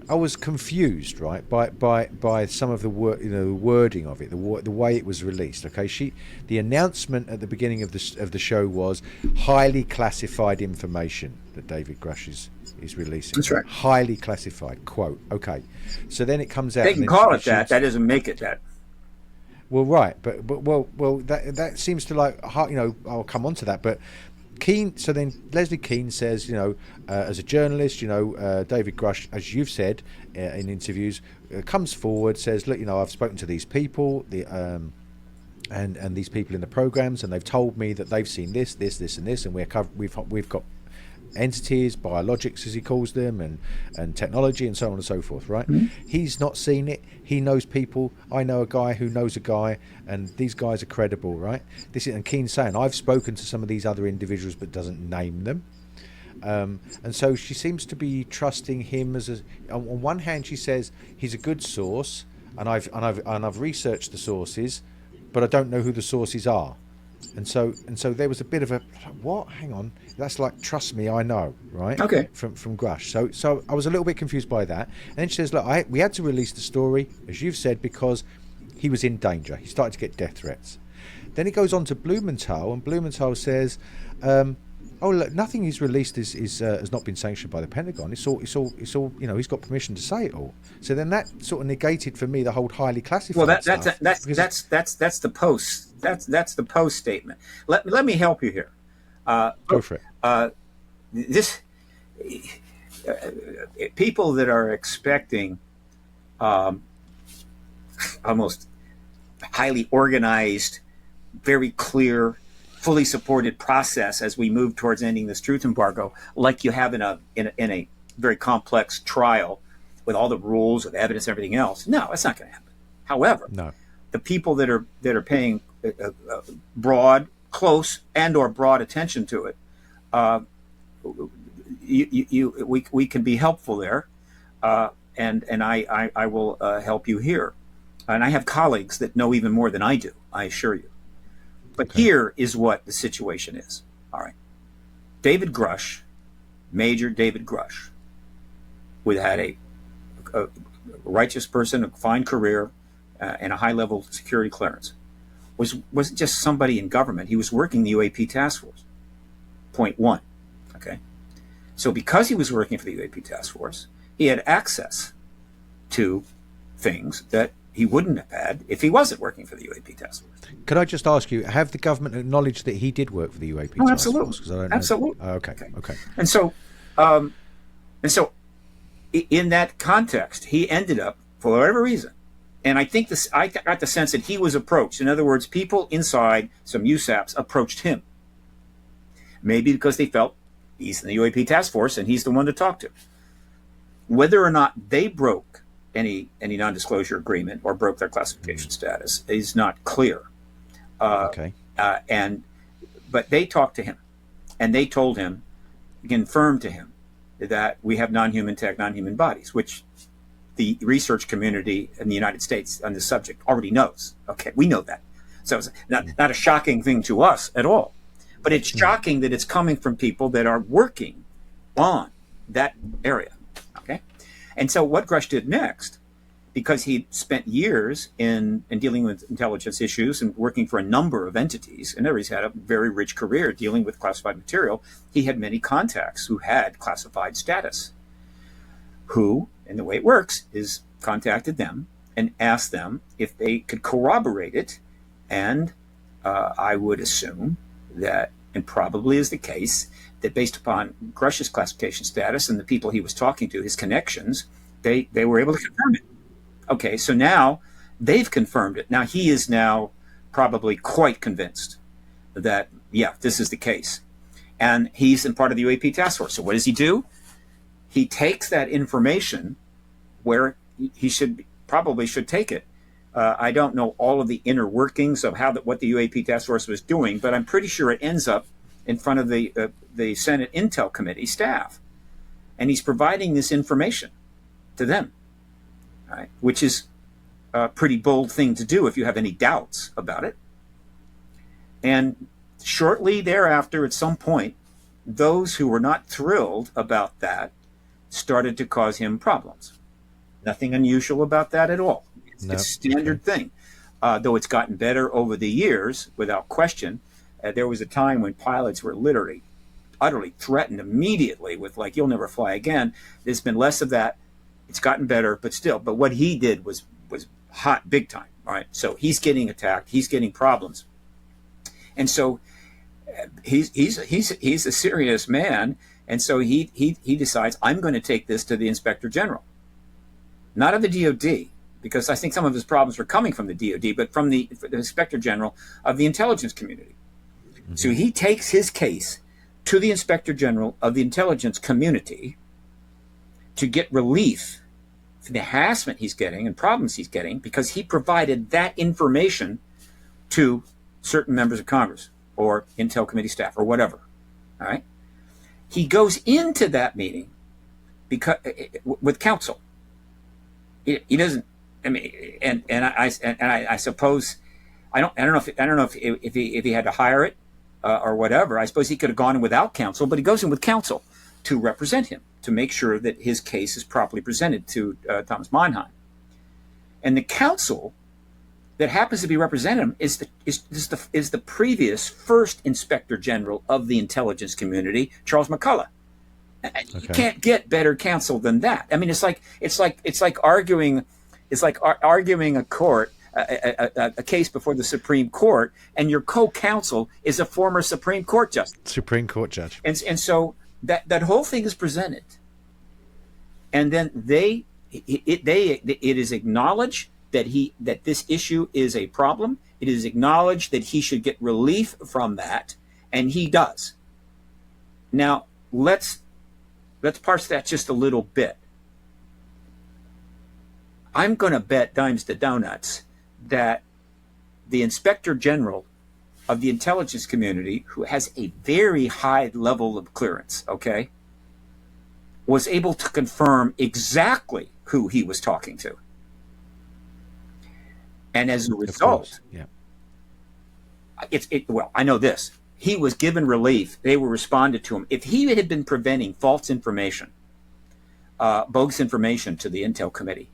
I was confused, right, by some of the wording of it, the way it was released. Okay, the announcement at the beginning of the show was highly classified information that David Grush is releasing. That's right. Highly classified quote. Okay, so then it comes out. They can call it that. That doesn't make it that. Well, right, but that seems to, like, you know, I'll come on to that, but. So then Leslie Keane says, you know, as a journalist, you know, David Grush, as you've said in interviews, comes forward, says, look, you know, I've spoken to these people, and these people in the programs, and they've told me that they've seen this, and this, and we've got entities, biologics as he calls them, and technology and so on and so forth, right? He's not seen it. He knows people. I know a guy who knows a guy, and these guys are credible, right? This is, and Keen's saying, I've spoken to some of these other individuals but doesn't name them. And so she seems to be trusting him as on one hand she says he's a good source, and I've researched the sources, but I don't know who the sources are. And so there was a bit of a what? Hang on, that's like trust me, I know, right? Okay. From Grush. So I was a little bit confused by that. And then she says, look, we had to release the story, as you've said, because he was in danger. He started to get death threats. Then he goes on to Blumenthal, and Blumenthal says, oh look, nothing he's released has not been sanctioned by the Pentagon. It's all you know, he's got permission to say it all. So then that sort of negated for me the whole highly classified stuff. That's the post. That's the post statement. Let me help you here. Go for it. People that are expecting almost highly organized, very clear, fully supported process as we move towards ending this truth embargo, like you have in a very complex trial with all the rules of evidence and everything else. No, that's not going to happen. However, the people that are paying broad, close, and/or broad attention to it, we can be helpful there, and I will help you here. And I have colleagues that know even more than I do, I assure you. But here is what the situation is. All right. David Grush, Major David Grush, who had a righteous person, a fine career, and a high-level security clearance, wasn't just somebody in government. He was working the UAP task force. Point one. Okay. So because he was working for the UAP task force, he had access to things that he wouldn't have had if he wasn't working for the UAP task force. Could I just ask you, have the government acknowledged that he did work for the UAP task absolutely. Force? I don't absolutely. know. Okay. And so in that context, he ended up, for whatever reason, and I think I got the sense that he was approached. In other words, people inside some USAPs approached him. Maybe because they felt he's in the UAP task force and he's the one to talk to. Whether or not they broke any non-disclosure agreement or broke their classification status is not clear. But they talked to him, and they told him, confirmed to him, that we have non-human tech, non-human bodies, which the research community in the United States on this subject already knows. Okay, we know that. So it's not a shocking thing to us at all. But it's shocking that it's coming from people that are working on that area. Okay? And so what Grush did next, because he spent years in dealing with intelligence issues and working for a number of entities, and he's had a very rich career dealing with classified material, he had many contacts who had classified status, who, and the way it works, is contacted them and asked them if they could corroborate it. And I would assume that, and probably is the case, that based upon Grush's classification status and the people he was talking to, his connections, they were able to confirm it. Okay, so now they've confirmed it. Now he is now probably quite convinced that, yeah, this is the case. And he's in part of the UAP task force. So what does he do? He takes that information where he probably should take it. I don't know all of the inner workings of what the UAP task force was doing, but I'm pretty sure it ends up in front of the Senate Intel Committee staff. And he's providing this information to them, right? Which is a pretty bold thing to do if you have any doubts about it. And shortly thereafter, at some point, those who were not thrilled about that started to cause him problems. Nothing unusual about that at all. It's a standard thing. Though it's gotten better over the years, without question. There was a time when pilots were literally, utterly threatened immediately with, like, you'll never fly again. There's been less of that. It's gotten better, but still. But what he did was hot, big time. All right. So he's getting attacked. He's getting problems. And so he's a serious man. And so he decides, I'm going to take this to the Inspector General. Not of the DOD, because I think some of his problems were coming from the DOD, but from the Inspector General of the intelligence community. Mm-hmm. So he takes his case to the Inspector General of the intelligence community to get relief for the harassment he's getting and problems he's getting because he provided that information to certain members of Congress or Intel Committee staff or whatever. All right. He goes into that meeting because with counsel. He doesn't. I mean, and I suppose I don't know if he had to hire it or whatever. I suppose he could have gone in without counsel, but he goes in with counsel to represent him, to make sure that his case is properly presented to Thomas Mannheim. And the counsel that happens to be representing him is the previous first Inspector General of the intelligence community, Charles McCullough. Okay. You can't get better counsel than that. I mean, it's like arguing a court. A case before the Supreme Court, and your co-counsel is a former Supreme Court justice. Supreme Court judge. And so that whole thing is presented, and then it is acknowledged that this issue is a problem. It is acknowledged that he should get relief from that, and he does. Now let's parse that just a little bit. I'm going to bet dimes to donuts that the Inspector General of the intelligence community, who has a very high level of clearance, okay, was able to confirm exactly who he was talking to. And as a result, well, I know this. He was given relief. They were responded to him. If he had been preventing false information, bogus information to the Intel Committee,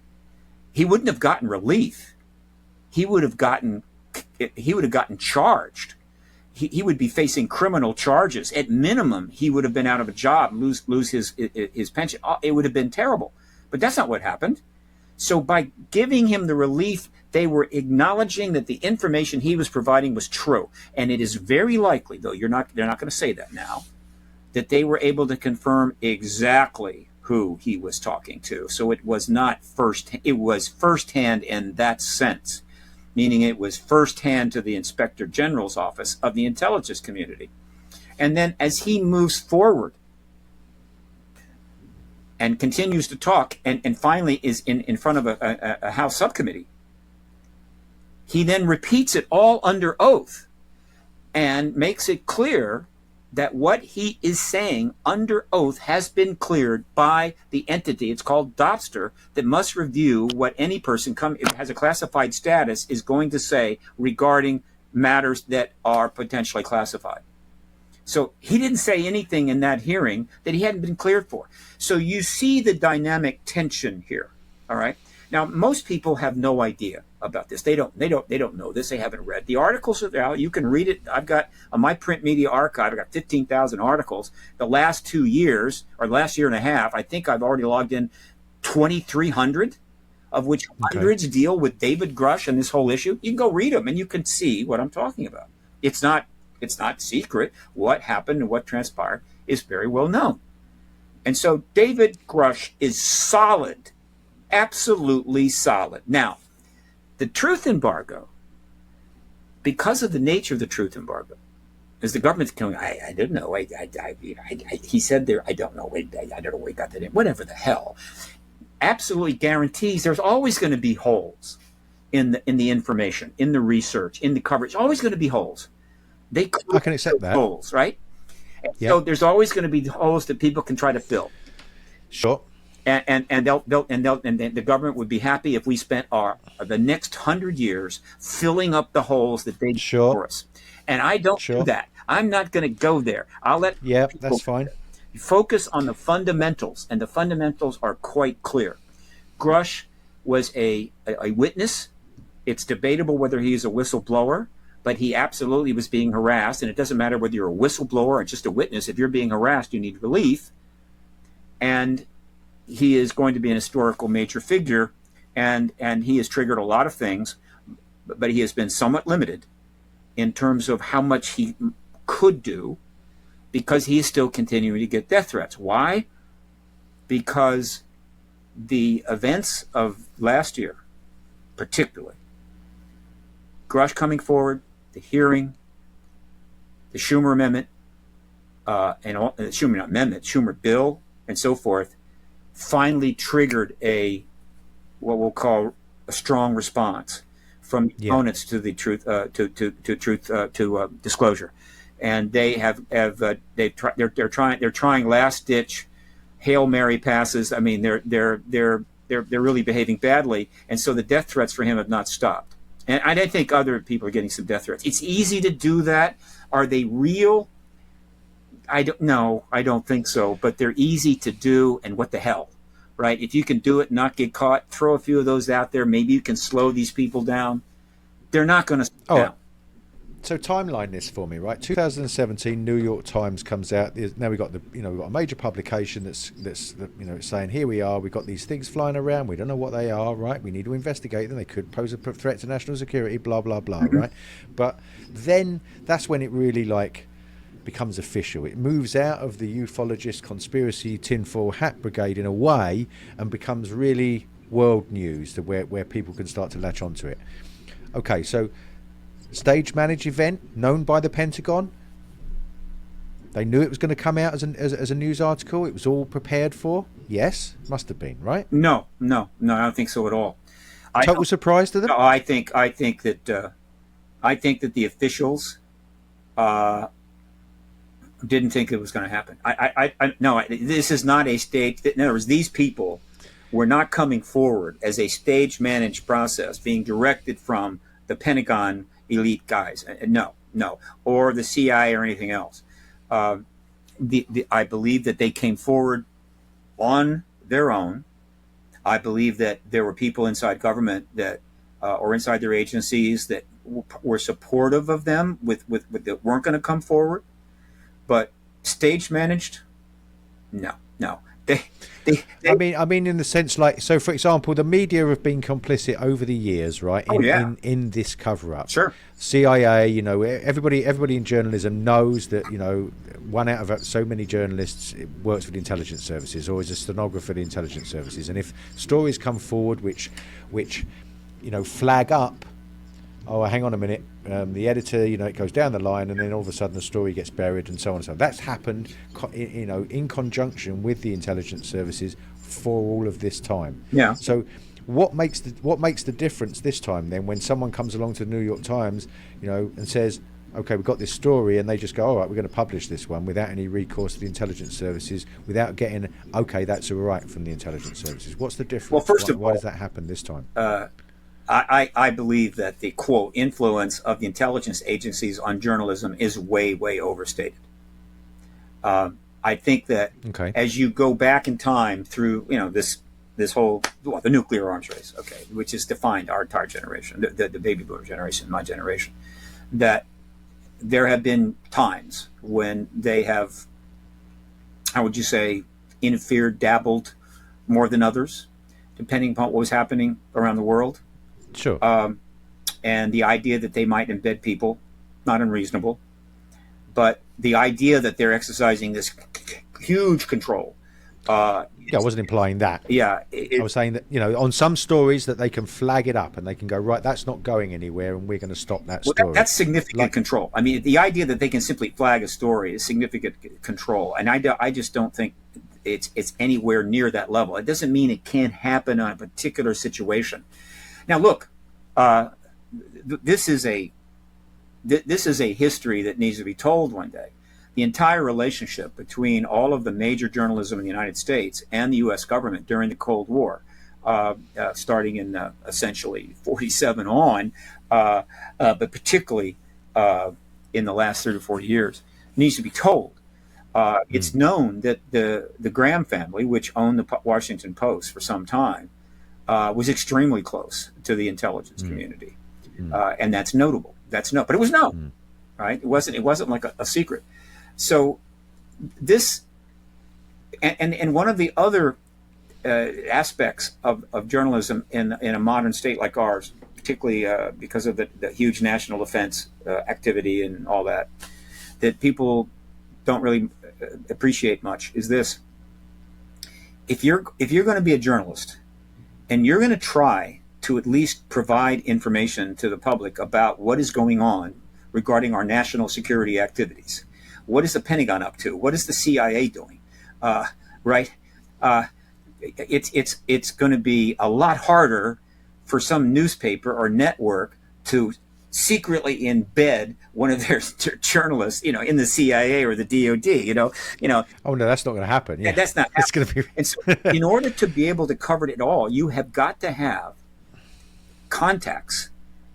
he wouldn't have gotten relief. He would have gotten charged. He would be facing criminal charges. At minimum, he would have been out of a job, lose his pension. It would have been terrible. But that's not what happened. So by giving him the relief, they were acknowledging that the information he was providing was true. And it is very likely, though they're not going to say that now, that they were able to confirm exactly who he was talking to. So it was firsthand in that sense, meaning it was firsthand to the Inspector General's office of the intelligence community. And then as he moves forward and continues to talk and finally is in front of a House subcommittee, he then repeats it all under oath and makes it clear that what he is saying under oath has been cleared by the entity. It's called DOPSTER, that must review what any person has a classified status is going to say regarding matters that are potentially classified. So he didn't say anything in that hearing that he hadn't been cleared for. So you see the dynamic tension here. All right. Now, most people have no idea about this. They don't know this. They haven't read. The articles are out. You can read it. I've got on my print media archive, I've got 15,000 articles. The last 2 years or last year and a half, I think I've already logged in 2,300, of which hundreds deal with David Grush and this whole issue. You can go read them and you can see what I'm talking about. It's not secret. What happened and what transpired is very well known. And so David Grush is solid. Absolutely solid. Now, the truth embargo, because of the nature of the truth embargo, is the government's going, I don't know. He said there, I don't know. I don't know where he got that in. Whatever the hell. Absolutely guarantees there's always going to be holes in the information, in the research, in the coverage. Always going to be holes. I can accept that. Holes, right? So there's always going to be holes that people can try to fill. Sure. And the government would be happy if we spent the next 100 years filling up the holes that they did for us. And I don't do that. I'm not going to go there. I'll let that's fine. Focus on the fundamentals, and the fundamentals are quite clear. Grush was a witness. It's debatable whether he is a whistleblower, but he absolutely was being harassed. And it doesn't matter whether you're a whistleblower or just a witness. If you're being harassed, you need relief. And he is going to be an historical major figure, and he has triggered a lot of things, but he has been somewhat limited in terms of how much he could do, because he is still continuing to get death threats. Why? Because the events of last year, particularly, Grush coming forward, the hearing, the Schumer Amendment, and the Schumer Amendment, Schumer bill, and so forth, finally triggered what we'll call a strong response from the opponents to the truth to disclosure, and they're trying last ditch Hail Mary passes. I mean, they're really behaving badly, and so the death threats for him have not stopped. And I think other people are getting some death threats. It's easy to do that. Are they real? I don't think so. But they're easy to do, and what the hell, right? If you can do it, and not get caught, throw a few of those out there. Maybe you can slow these people down. They're not going to slow down. So timeline this for me, right? 2017, New York Times comes out. Now we've got we've got a major publication that's saying, here we are, we've got these things flying around, we don't know what they are, right? We need to investigate them. They could pose a threat to national security, blah blah blah, right? But then that's when it really becomes official. It moves out of the ufologist conspiracy tinfoil hat brigade in a way and becomes really world news, where people can start to latch onto it. Okay, so stage managed event known by the Pentagon. They knew it was going to come out as a news article. It was all prepared for. Yes, must have been, right? No, I don't think so at all. Total surprise to them. No, I think that the officials didn't think it was going to happen. No, this is not a stage. In other words, these people were not coming forward as a stage managed process being directed from the Pentagon elite guys. No, or the CIA or anything else. I believe that they came forward on their own. I believe that there were people inside government that, or inside their agencies, that were supportive of them with that weren't going to come forward. But stage managed, no. I mean, in the sense, so for example, the media have been complicit over the years, right? In this cover up. Sure. CIA, everybody in journalism knows that, one out of so many journalists works for the intelligence services or is a stenographer for the intelligence services. And if stories come forward which flag up, oh, hang on a minute, the editor, it goes down the line, and then all of a sudden the story gets buried, and so on and so on. That's happened, in conjunction with the intelligence services for all of this time. Yeah. So, what makes the difference this time then, when someone comes along to the New York Times, and says, okay, we've got this story, and they just go, all right, we're going to publish this one without any recourse to the intelligence services, without getting, okay, that's all right from the intelligence services. What's the difference? Well, first of all, why does that happen this time? I believe that the, quote, influence of the intelligence agencies on journalism is way, way overstated. I think that as you go back in time through, this whole, the nuclear arms race, which has defined our entire generation, the baby boomer generation, my generation, that there have been times when they have, how would you say, interfered, dabbled more than others, depending upon what was happening around the world. Sure. And the idea that they might embed people, not unreasonable, but the idea that they're exercising this huge control. I wasn't implying that. Yeah. I was saying that, on some stories that they can flag it up and they can go, right, that's not going anywhere and we're going to stop that story. That's significant control. I mean, the idea that they can simply flag a story is significant control. And I just don't think it's anywhere near that level. It doesn't mean it can't happen on a particular situation. Now, look, this is a history that needs to be told one day. The entire relationship between all of the major journalism in the United States and the U.S. government during the Cold War, starting in essentially 47 on, but particularly in the last 30 or 40 years, needs to be told. It's known that the Graham family, which owned the Washington Post for some time, was extremely close to the intelligence community, and that's notable. But it was known, right? It wasn't like a secret. So this, and one of the other aspects of journalism in a modern state like ours, particularly because of the huge national defense activity and all that people don't really appreciate much, is this: if you're going to be a journalist and you're going to try to at least provide information to the public about what is going on regarding our national security activities, What is the Pentagon up to? What is the CIA doing? Right? It's going to be a lot harder for some newspaper or network to secretly embed one of their journalists, in the CIA or the DOD. Oh no, that's not going to happen. Yeah, that's not. It's going to be. And so, in order to be able to cover it all, you have got to have contacts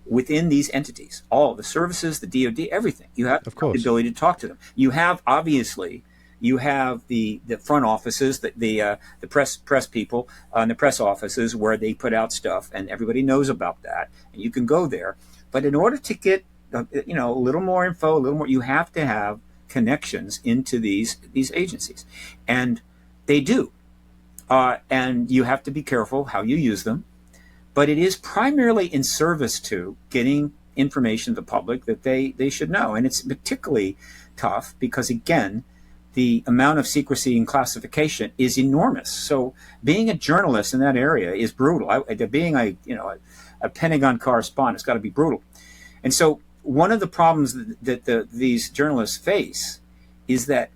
within these entities, all the services, the DOD, everything. You have the ability to talk to them. You have obviously. You have the front offices, the press people, and the press offices where they put out stuff, and everybody knows about that, and you can go there. But in order to get a little more info, you have to have connections into these agencies, and they do, and you have to be careful how you use them. But it is primarily in service to getting information to the public that they should know, and it's particularly tough because, again, the amount of secrecy and classification is enormous. So being a journalist in that area is brutal. Being a Pentagon correspondent, it's got to be brutal. And so one of the problems that these journalists face is that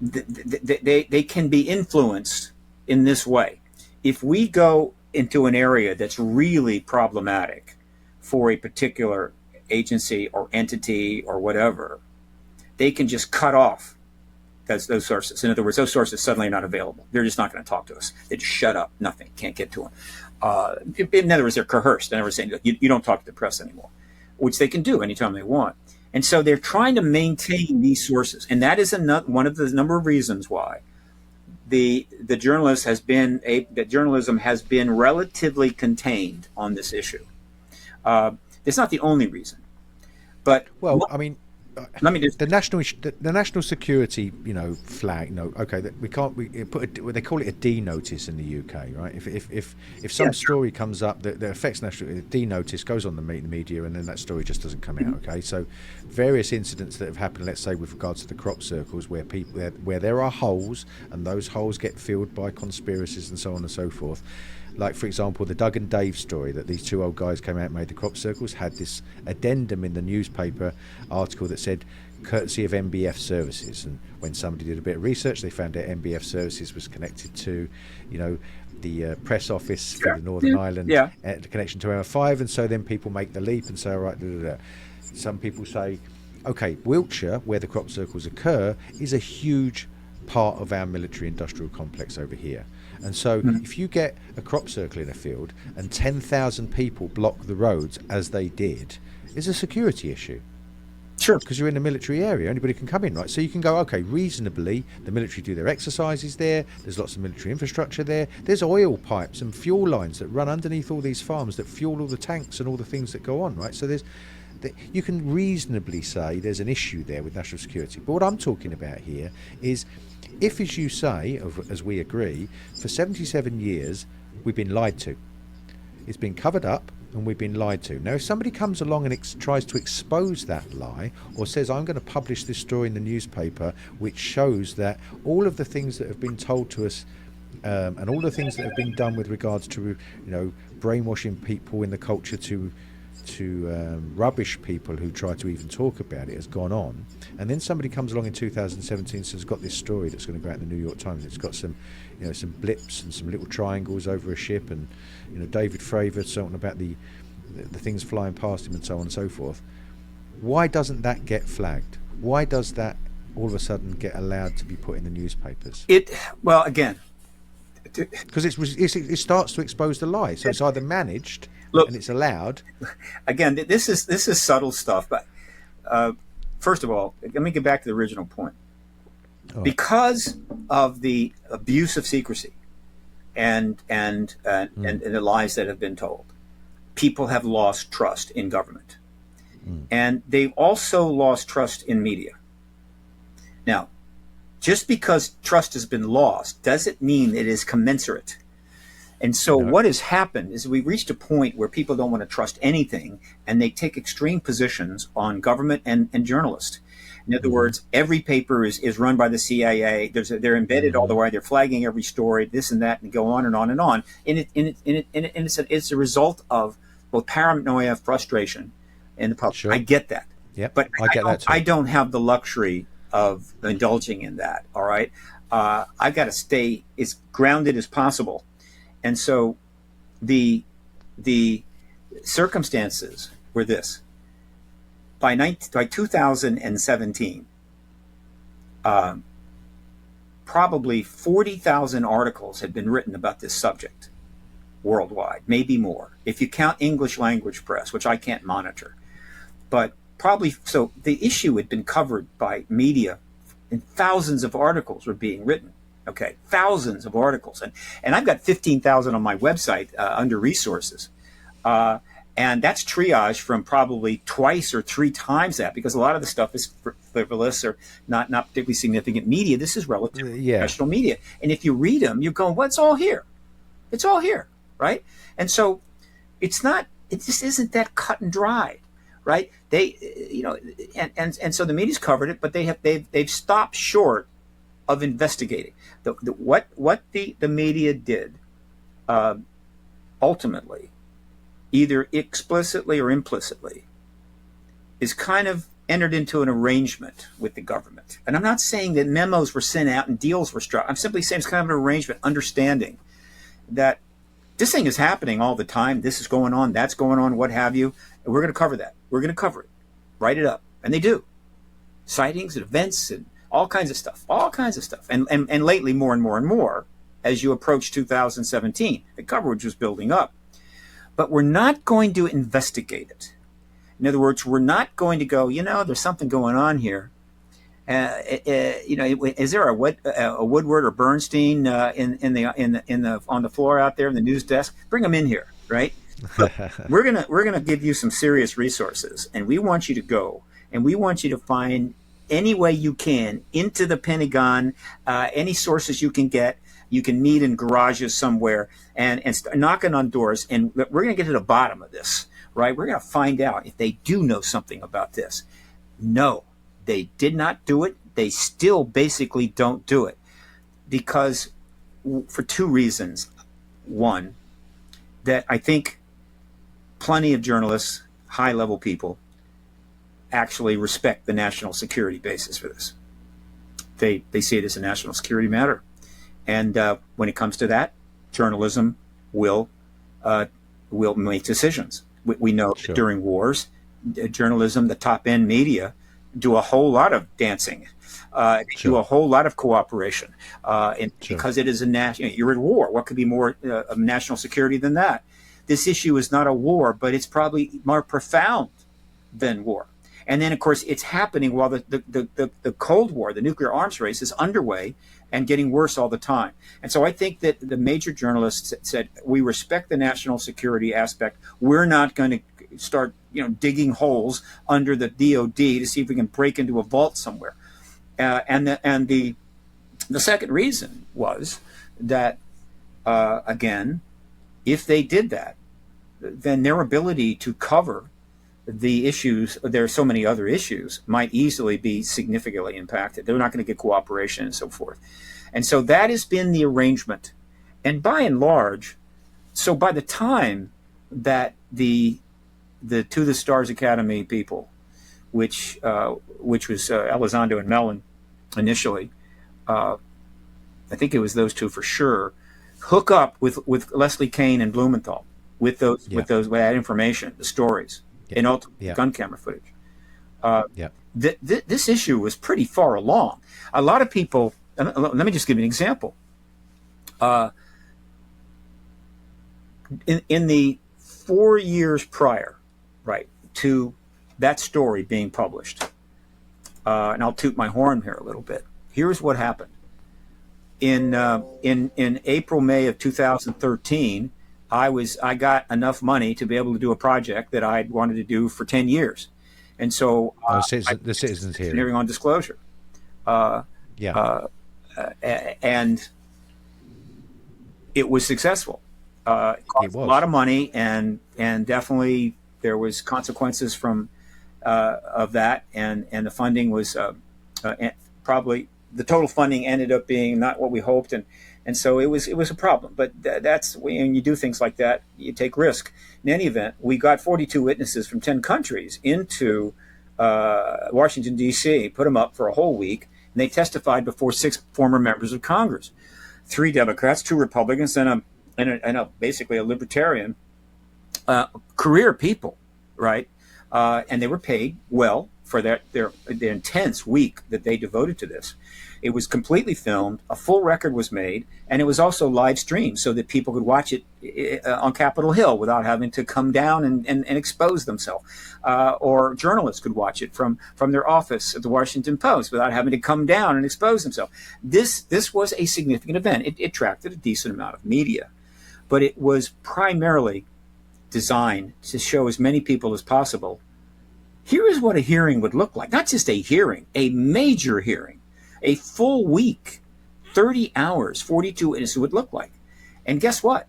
they can be influenced in this way. If we go into an area that's really problematic for a particular agency or entity or whatever, they can just cut off those sources. In other words, those sources suddenly are not available. They're just not going to talk to us. They just shut up. Nothing. Can't get to them. In other words, they're coerced. In other words, saying you don't talk to the press anymore, which they can do anytime they want. And so they're trying to maintain these sources, and that is one of the number of reasons why the journalism has been relatively contained on this issue. It's not the only reason, but let me just the national security flag. We can't they call it a D notice in the UK, right? If some story comes up that affects national, D notice goes on the media, and then that story just doesn't come out. Okay, so various incidents that have happened, let's say with regards to the crop circles, where there are holes, and those holes get filled by conspiracies and so on and so forth. Like, for example, the Doug and Dave story that these two old guys came out and made the crop circles had this addendum in the newspaper article that said, courtesy of MBF services. And when somebody did a bit of research, they found that MBF services was connected to, the press office for the Northern Ireland, the connection to MI5. And so then people make the leap and say, all right, some people say, okay, Wiltshire, where the crop circles occur, is a huge part of our military industrial complex over here. And so if you get a crop circle in a field and 10,000 people block the roads, as they did, it's a security issue. Sure. Because you're in a military area, anybody can come in, right? So you can go, okay, reasonably, the military do their exercises there, there's lots of military infrastructure there, there's oil pipes and fuel lines that run underneath all these farms that fuel all the tanks and all the things that go on, right? So you can reasonably say there's an issue there with national security. But what I'm talking about here is, if, as you say, as we agree, for 77 years we've been lied to. It's been covered up and we've been lied to. Now, if somebody comes along and tries to expose that lie, or says, I'm going to publish this story in the newspaper which shows that all of the things that have been told to us and all the things that have been done with regards to brainwashing people in the culture to rubbish people who try to even talk about it has gone on, and then somebody comes along in 2017 and says, got this story that's going to go out in the New York Times, it's got some some blips and some little triangles over a ship, and David Fravor talking about the things flying past him and so on and so forth. Why doesn't that get flagged? Why does that all of a sudden get allowed to be put in the newspapers? Because it starts to expose the lie. So it's either managed and it's allowed. Again, this is subtle stuff. But first of all, let me get back to the original point. Right. Because of the abuse of secrecy and the lies that have been told, people have lost trust in government, and they've also lost trust in media. Now, just because trust has been lost doesn't mean it is commensurate. And so what has happened is we've reached a point where people don't want to trust anything, and they take extreme positions on government and journalists. In other words, every paper is run by the CIA. They're embedded all the way. They're flagging every story, this and that, and go on and on and on. And it's a result of both paranoia, frustration, and the public. Sure. I get that. Yep. But I get that too. I don't have the luxury of indulging in that. All right. I've got to stay as grounded as possible. And so the circumstances were this. By 2017, probably 40,000 articles had been written about this subject worldwide, maybe more, if you count English language press, which I can't monitor. But probably, so the issue had been covered by media, and thousands of articles were being written. Okay, thousands of articles. And I've got 15,000 on my website under resources. And that's triage from probably twice or three times that, because a lot of the stuff is frivolous or not particularly significant media. This is relative professional media. And if you read them, you're going, well, it's all here. It's all here, right? And so it just isn't that cut and dry, right? They, and so the media's covered it, but they've stopped short of investigating. What the media did ultimately, either explicitly or implicitly, is kind of entered into an arrangement with the government. And I'm not saying that memos were sent out and deals were struck. I'm simply saying it's kind of an arrangement, understanding that this thing is happening all the time. This is going on, that's going on, what have you. And we're going to cover that. We're going to cover it. Write it up. And they do. Sightings and events and all kinds of stuff. And lately, more and more and more, as you approach 2017, the coverage was building up. But we're not going to investigate it. In other words, we're not going to go, there's something going on here. Is there a Woodward or Bernstein on the floor out there in the news desk? Bring them in here, right? we're gonna give you some serious resources, and we want you to go, and we want you to find any way you can into the Pentagon, any sources you can get. You can meet in garages somewhere and start knocking on doors, and we're going to get to the bottom of this, right? We're going to find out if they do know something about this. No, they did not do it. They still basically don't do it because for two reasons. One, that I think plenty of journalists, high-level people, actually respect the national security basis for this. They see it as a national security matter. And when it comes to that, journalism will make decisions. We know that during wars, journalism, the top-end media, do a whole lot of dancing, do a whole lot of cooperation, because it is a national. You're at war. What could be more of national security than that? This issue is not a war, but it's probably more profound than war. And then, of course, it's happening while the Cold War, the nuclear arms race, is underway and getting worse all the time. And so I think that the major journalists said, we respect the national security aspect. We're not going to start, digging holes under the DOD to see if we can break into a vault somewhere. And the second reason was that, again, if they did that, then their ability to cover the issues, there are so many other issues, might easily be significantly impacted. They're not going to get cooperation and so forth. And so that has been the arrangement. And by and large, so by the time that the To the Stars Academy people, which was Elizondo and Mellon initially, I think it was those two for sure, hook up with Leslie Kean and Blumenthal with that information, the stories. And ultimately gun camera footage. This issue was pretty far along. A lot of people, let me just give you an example. In the 4 years prior, right, to that story being published, and I'll toot my horn here a little bit. Here's what happened. In April, May of 2013, I got enough money to be able to do a project that I'd wanted to do for 10 years. And so the citizens hearing on disclosure. And it was successful. It cost a lot of money, and definitely there was consequences from of that, and the funding was probably the total funding ended up being not what we hoped, and so it was a problem. But that's when you do things like that, you take risk. In any event, we got 42 witnesses from 10 countries into Washington, D.C., put them up for a whole week, and they testified before 6 former members of Congress, 3 Democrats, 2 Republicans, and basically a libertarian, career people, right? And they were paid well for their intense week that they devoted to this. It was completely filmed, a full record was made, and it was also live streamed so that people could watch it on Capitol Hill without having to come down and expose themselves. Or journalists could watch it from their office at the Washington Post without having to come down and expose themselves. This was a significant event. It attracted a decent amount of media, but it was primarily designed to show as many people as possible. Here is what a hearing would look like. Not just a hearing, a major hearing. A full week, 30 hours, 42 minutes would look like. And guess what?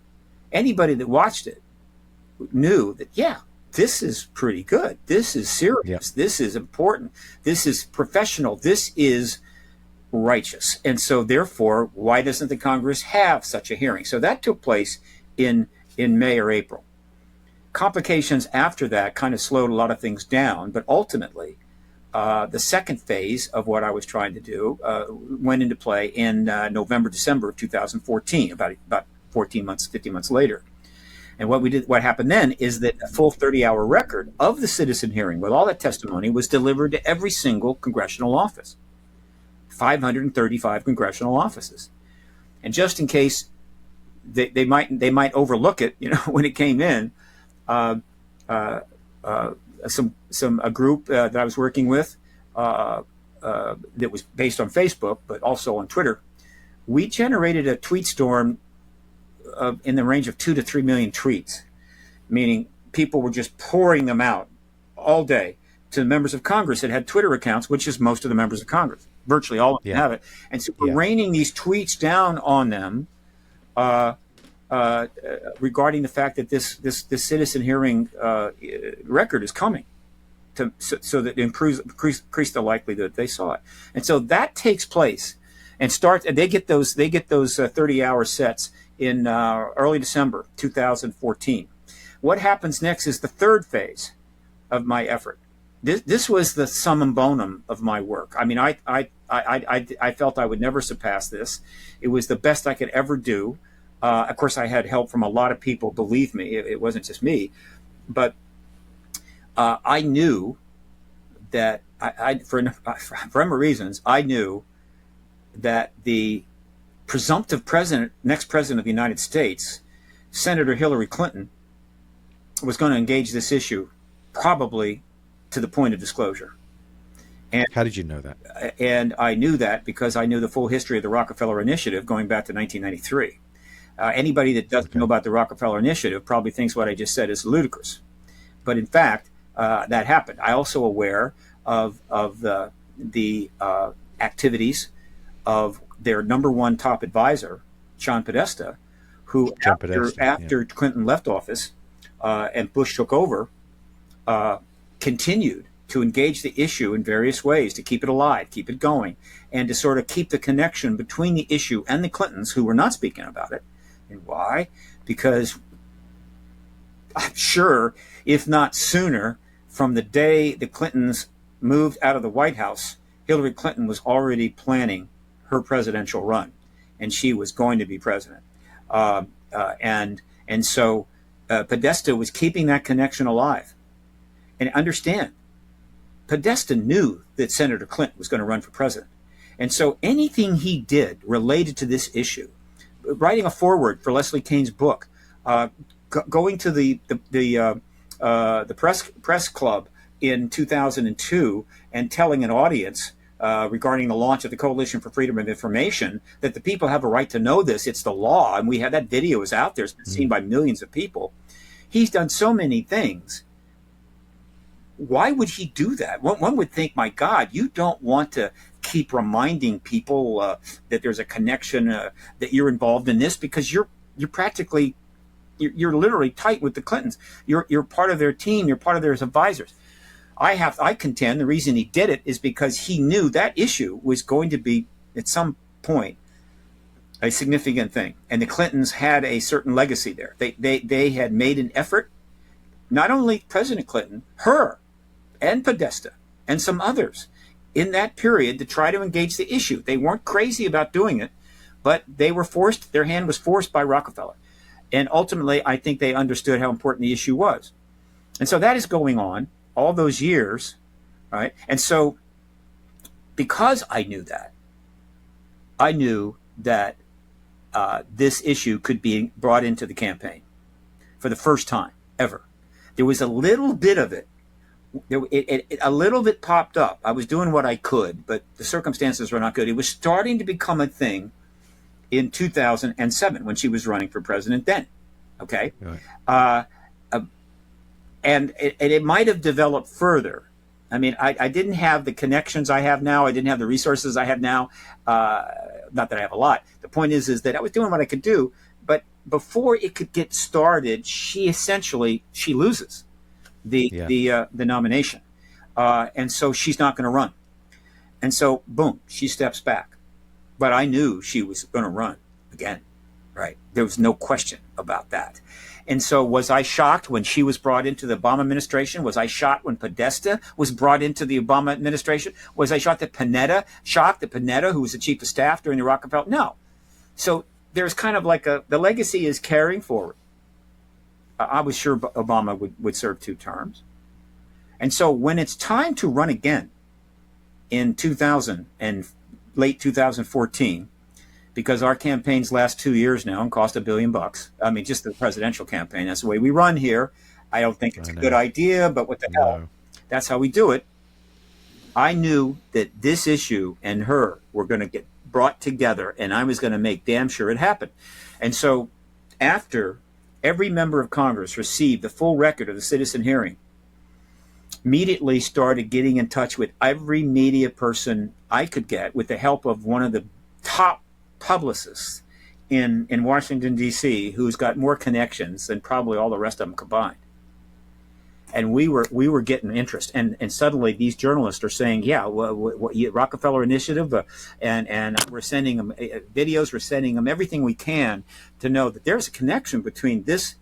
Anybody that watched it knew that, yeah, this is pretty good. This is serious. Yep. This is important. This is professional. This is righteous. And so therefore, why doesn't the Congress have such a hearing? So that took place in May or April. Complications after that kind of slowed a lot of things down, but ultimately, the second phase of what I was trying to do went into play in November, December of 2014, about 15 months later. And what happened then is that a full 30-hour record of the citizen hearing with all that testimony was delivered to every single congressional office, 535 congressional offices. And just in case they might overlook it, when it came in, a group that I was working with that was based on Facebook, but also on Twitter, we generated a tweet storm in the range of 2 to 3 million tweets, meaning people were just pouring them out all day to members of Congress that had Twitter accounts, which is most of the members of Congress. Virtually all of them have it. And so we're raining these tweets down on them regarding the fact that this citizen hearing record is coming, so that it increase the likelihood that they saw it. And so that takes place, and they get those 30-hour sets in early December 2014. What happens next is the third phase of my effort. This was the summum bonum of my work. I mean, I felt I would never surpass this. It was the best I could ever do. Of course, I had help from a lot of people. Believe me, it wasn't just me. But I knew that for a number of reasons, I knew that the presumptive next president of the United States, Senator Hillary Clinton, was going to engage this issue probably to the point of disclosure. And how did you know that? And I knew that because I knew the full history of the Rockefeller Initiative going back to 1993. Anybody that doesn't know about the Rockefeller Initiative probably thinks what I just said is ludicrous. But in fact, that happened. I also aware of the after their number one top advisor, John Podesta, who after Clinton left office and Bush took over, continued to engage the issue in various ways to keep it alive, keep it going, and to sort of keep the connection between the issue and the Clintons, who were not speaking about it. And why? Because I'm sure, if not sooner, from the day the Clintons moved out of the White House, Hillary Clinton was already planning her presidential run, and she was going to be president. And so Podesta was keeping that connection alive. And understand, Podesta knew that Senator Clinton was going to run for president. And so anything he did related to this issue, writing a foreword for Leslie Kean's book, going to the press club in 2002 and telling an audience regarding the launch of the Coalition for Freedom of Information that the people have a right to know this. It's the law. And we have that video is out there. It's been seen by millions of people. He's done so many things. Why would he do that? One would think, my God, you don't want to keep reminding people that there's a connection, that you're involved in this, because you're literally tight with the Clintons. You're part of their team. You're part of their advisors. I contend the reason he did it is because he knew that issue was going to be at some point a significant thing, and the Clintons had a certain legacy there. They had made an effort, not only President Clinton, her, and Podesta, and some others in that period to try to engage the issue. They weren't crazy about doing it, but they were forced, their hand was forced by Rockefeller. And ultimately, I think they understood how important the issue was. And so that is going on all those years, right? And so because I knew that this issue could be brought into the campaign for the first time ever. There was a little bit of it. A little bit popped up. I was doing what I could, but the circumstances were not good. It was starting to become a thing in 2007 when she was running for president then. Okay. Right. And it might have developed further. I mean, I didn't have the connections I have now. I didn't have the resources I have now. Not that I have a lot. The point is that I was doing what I could do. But before it could get started, she loses the nomination. And so she's not going to run. And so, boom, she steps back. But I knew she was going to run again, right? There was no question about that. And so was I shocked when she was brought into the Obama administration? Was I shocked when Podesta was brought into the Obama administration? Was I shocked that Panetta, who was the chief of staff during the Rockefeller? No. So there's kind of like the legacy is carrying forward. I was sure Obama would serve 2 terms. And so when it's time to run again in 2000 and late 2014, because our campaigns last 2 years now and cost $1 billion. I mean, just the presidential campaign. That's the way we run here. I don't think it's a good idea, but what the hell? That's how we do it. I knew that this issue and her were going to get brought together, and I was going to make damn sure it happened. And so after every member of Congress received the full record of the citizen hearing, immediately started getting in touch with every media person I could get with the help of one of the top publicists in Washington, D.C., who's got more connections than probably all the rest of them combined. And we were getting interest. And suddenly these journalists are saying, yeah, Rockefeller Initiative, and we're sending them videos, we're sending them everything we can to know that there's a connection between this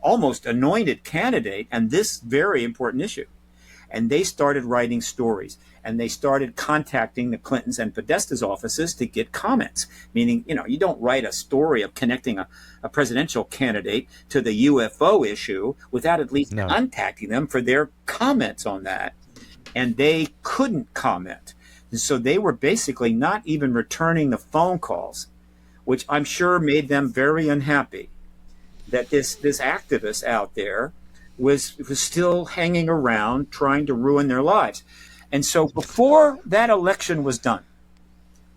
almost anointed candidate and this very important issue. And they started writing stories, and they started contacting the Clintons and Podesta's offices to get comments, meaning, you don't write a story of connecting a presidential candidate to the UFO issue without at least contacting them for their comments on that. And they couldn't comment. And so they were basically not even returning the phone calls, which I'm sure made them very unhappy that this activist out there was still hanging around trying to ruin their lives. And so before that election was done,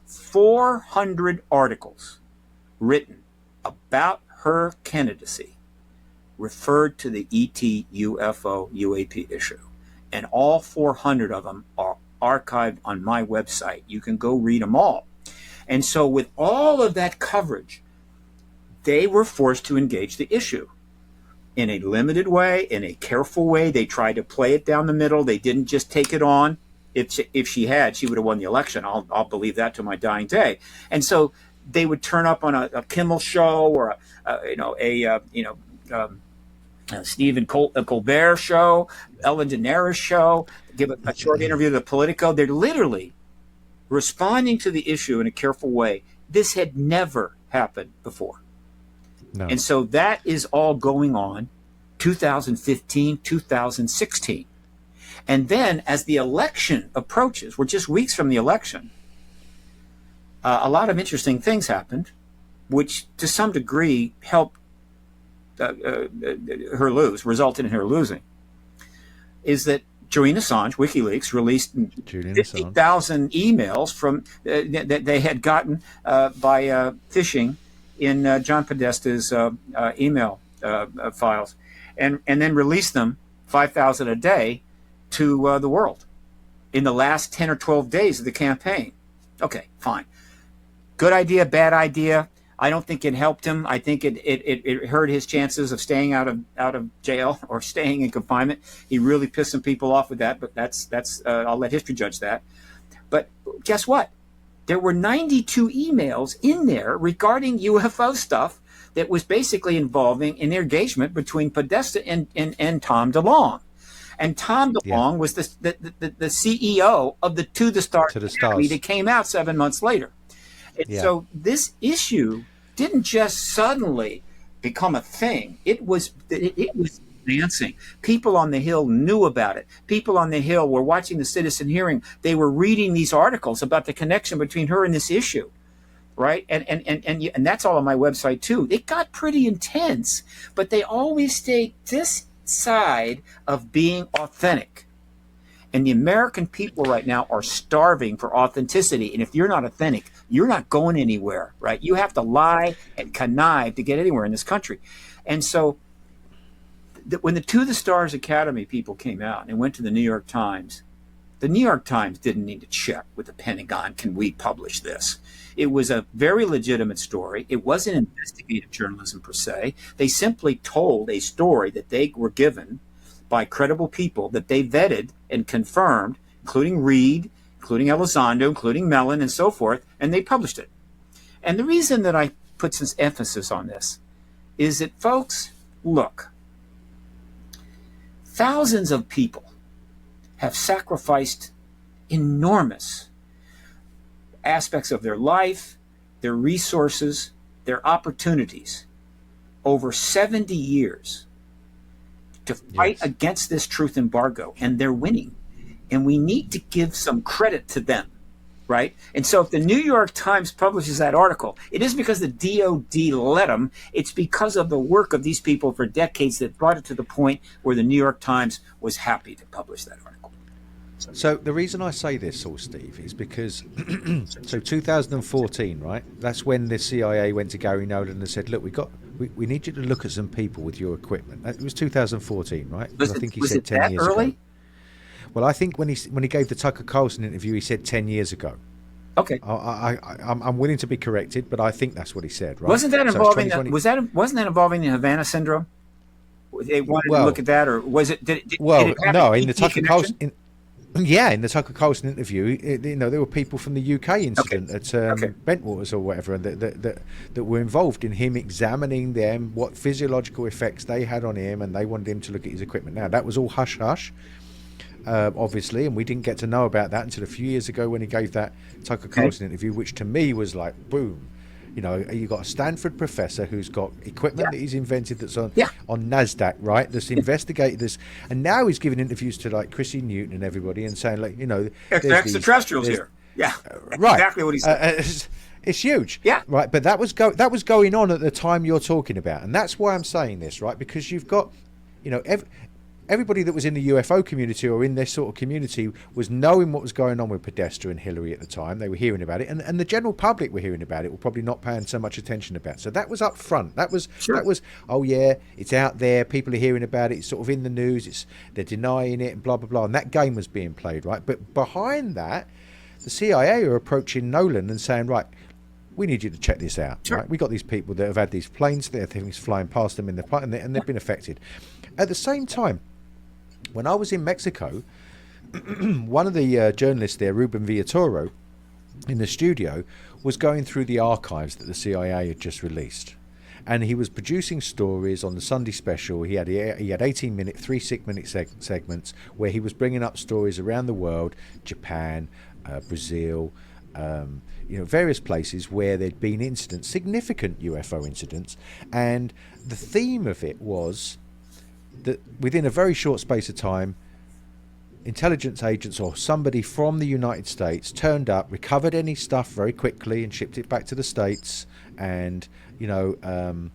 400 articles written about her candidacy referred to the ET, UFO, UAP issue. And all 400 of them are archived on my website. You can go read them all. And so with all of that coverage, they were forced to engage the issue in a limited way, in a careful way. They tried to play it down the middle. They didn't just take it on. If she had, she would have won the election. I'll believe that to my dying day. And so they would turn up on a Kimmel show or Stephen Colbert show, Ellen DeGeneres show, give a short interview to Politico. They're literally responding to the issue in a careful way. This had never happened before. No. And so that is all going on 2015, 2016. And then as the election approaches, we're just weeks from the election, a lot of interesting things happened, which to some degree helped resulted in her losing, is that Julian Assange, WikiLeaks, released 50,000 emails from that they had gotten by phishing in John Podesta's email files, and then released them 5,000 a day to the world in the last 10 or 12 days of the campaign. Okay, fine. Good idea, bad idea. I don't think it helped him. I think it hurt his chances of staying out of jail or staying in confinement. He really pissed some people off with that, but that's I'll let history judge that. But guess what? There were 92 emails in there regarding UFO stuff that was basically involving an engagement between Podesta and Tom DeLonge. And Tom DeLonge was the CEO of the To the Stars To the Academy Stars. that came out 7 months later. And so this issue didn't just suddenly become a thing. It was advancing. People on the Hill knew about it. People on the Hill were watching the citizen hearing. They were reading these articles about the connection between her and this issue, right? And that's all on my website too. It got pretty intense, but they always stayed this side of being authentic. And the American people right now are starving for authenticity. And if you're not authentic, you're not going anywhere, right? You have to lie and connive to get anywhere in this country. And so when the To the Stars Academy people came out and went to the New York Times didn't need to check with the Pentagon, can we publish this? It was a very legitimate story. It wasn't investigative journalism per se. They simply told a story that they were given by credible people that they vetted and confirmed, including Reed, including Elizondo, including Mellon, and so forth, and they published it. And the reason that I put some emphasis on this is that, folks, look, thousands of people have sacrificed enormous aspects of their life, their resources, their opportunities over 70 years to fight against this truth embargo, and they're winning. And we need to give some credit to them, right? And so if the New York Times publishes that article, it isn't because the DOD let them. It's because of the work of these people for decades that brought it to the point where the New York Times was happy to publish that article. So the reason I say this, all Steve, is because so 2014, right? That's when the CIA went to Gary Nolan and said, "Look, we need you to look at some people with your equipment." It was 2014 right? I think he said 10 years early? Ago. Well, I think when he gave the Tucker Carlson interview, he said 10 years ago. Okay. I'm willing to be corrected, but I think that's what he said, right? Wasn't that involving wasn't that involving the Havana syndrome? They wanted to look at that, or was it? Did it have no. an In the ET Tucker connection? Carlson. In the Tucker Carlson interview, there were people from the UK incident at Bentwaters or whatever that were involved in him examining them, what physiological effects they had on him, and they wanted him to look at his equipment. Now, that was all hush-hush, obviously, and we didn't get to know about that until a few years ago when he gave that Tucker Carlson interview, which to me was like, boom. You know, you got a Stanford professor who's got equipment that he's invented that's on NASDAQ, right? That's investigated this, and now he's giving interviews to like Chrissy Newton and everybody, and saying like, extraterrestrials here, right? Exactly what he said. It's huge, right? But that was going on at the time you're talking about, and that's why I'm saying this, right? Because you've got, everybody that was in the UFO community or in this sort of community was knowing what was going on with Podesta and Hillary at the time. They were hearing about it, and the general public were hearing about it, were probably not paying so much attention about it. So that was up front. That was, oh yeah, it's out there. People are hearing about it. It's sort of in the news. They're denying it and blah, blah, blah. And that game was being played, right? But behind that, the CIA are approaching Nolan and saying, right, we need you to check this out. Right? We got these people that have had these planes, their things flying past them in the plane, and they've been affected. At the same time, when I was in Mexico, one of the journalists there, Ruben Villatoro, in the studio, was going through the archives that the CIA had just released. And he was producing stories on the Sunday special. He had 18-minute, 3 6-minute segments where he was bringing up stories around the world, Japan, Brazil, various places where there'd been incidents, significant UFO incidents. And the theme of it was that within a very short space of time, intelligence agents or somebody from the United States turned up, recovered any stuff very quickly and shipped it back to the States. And, and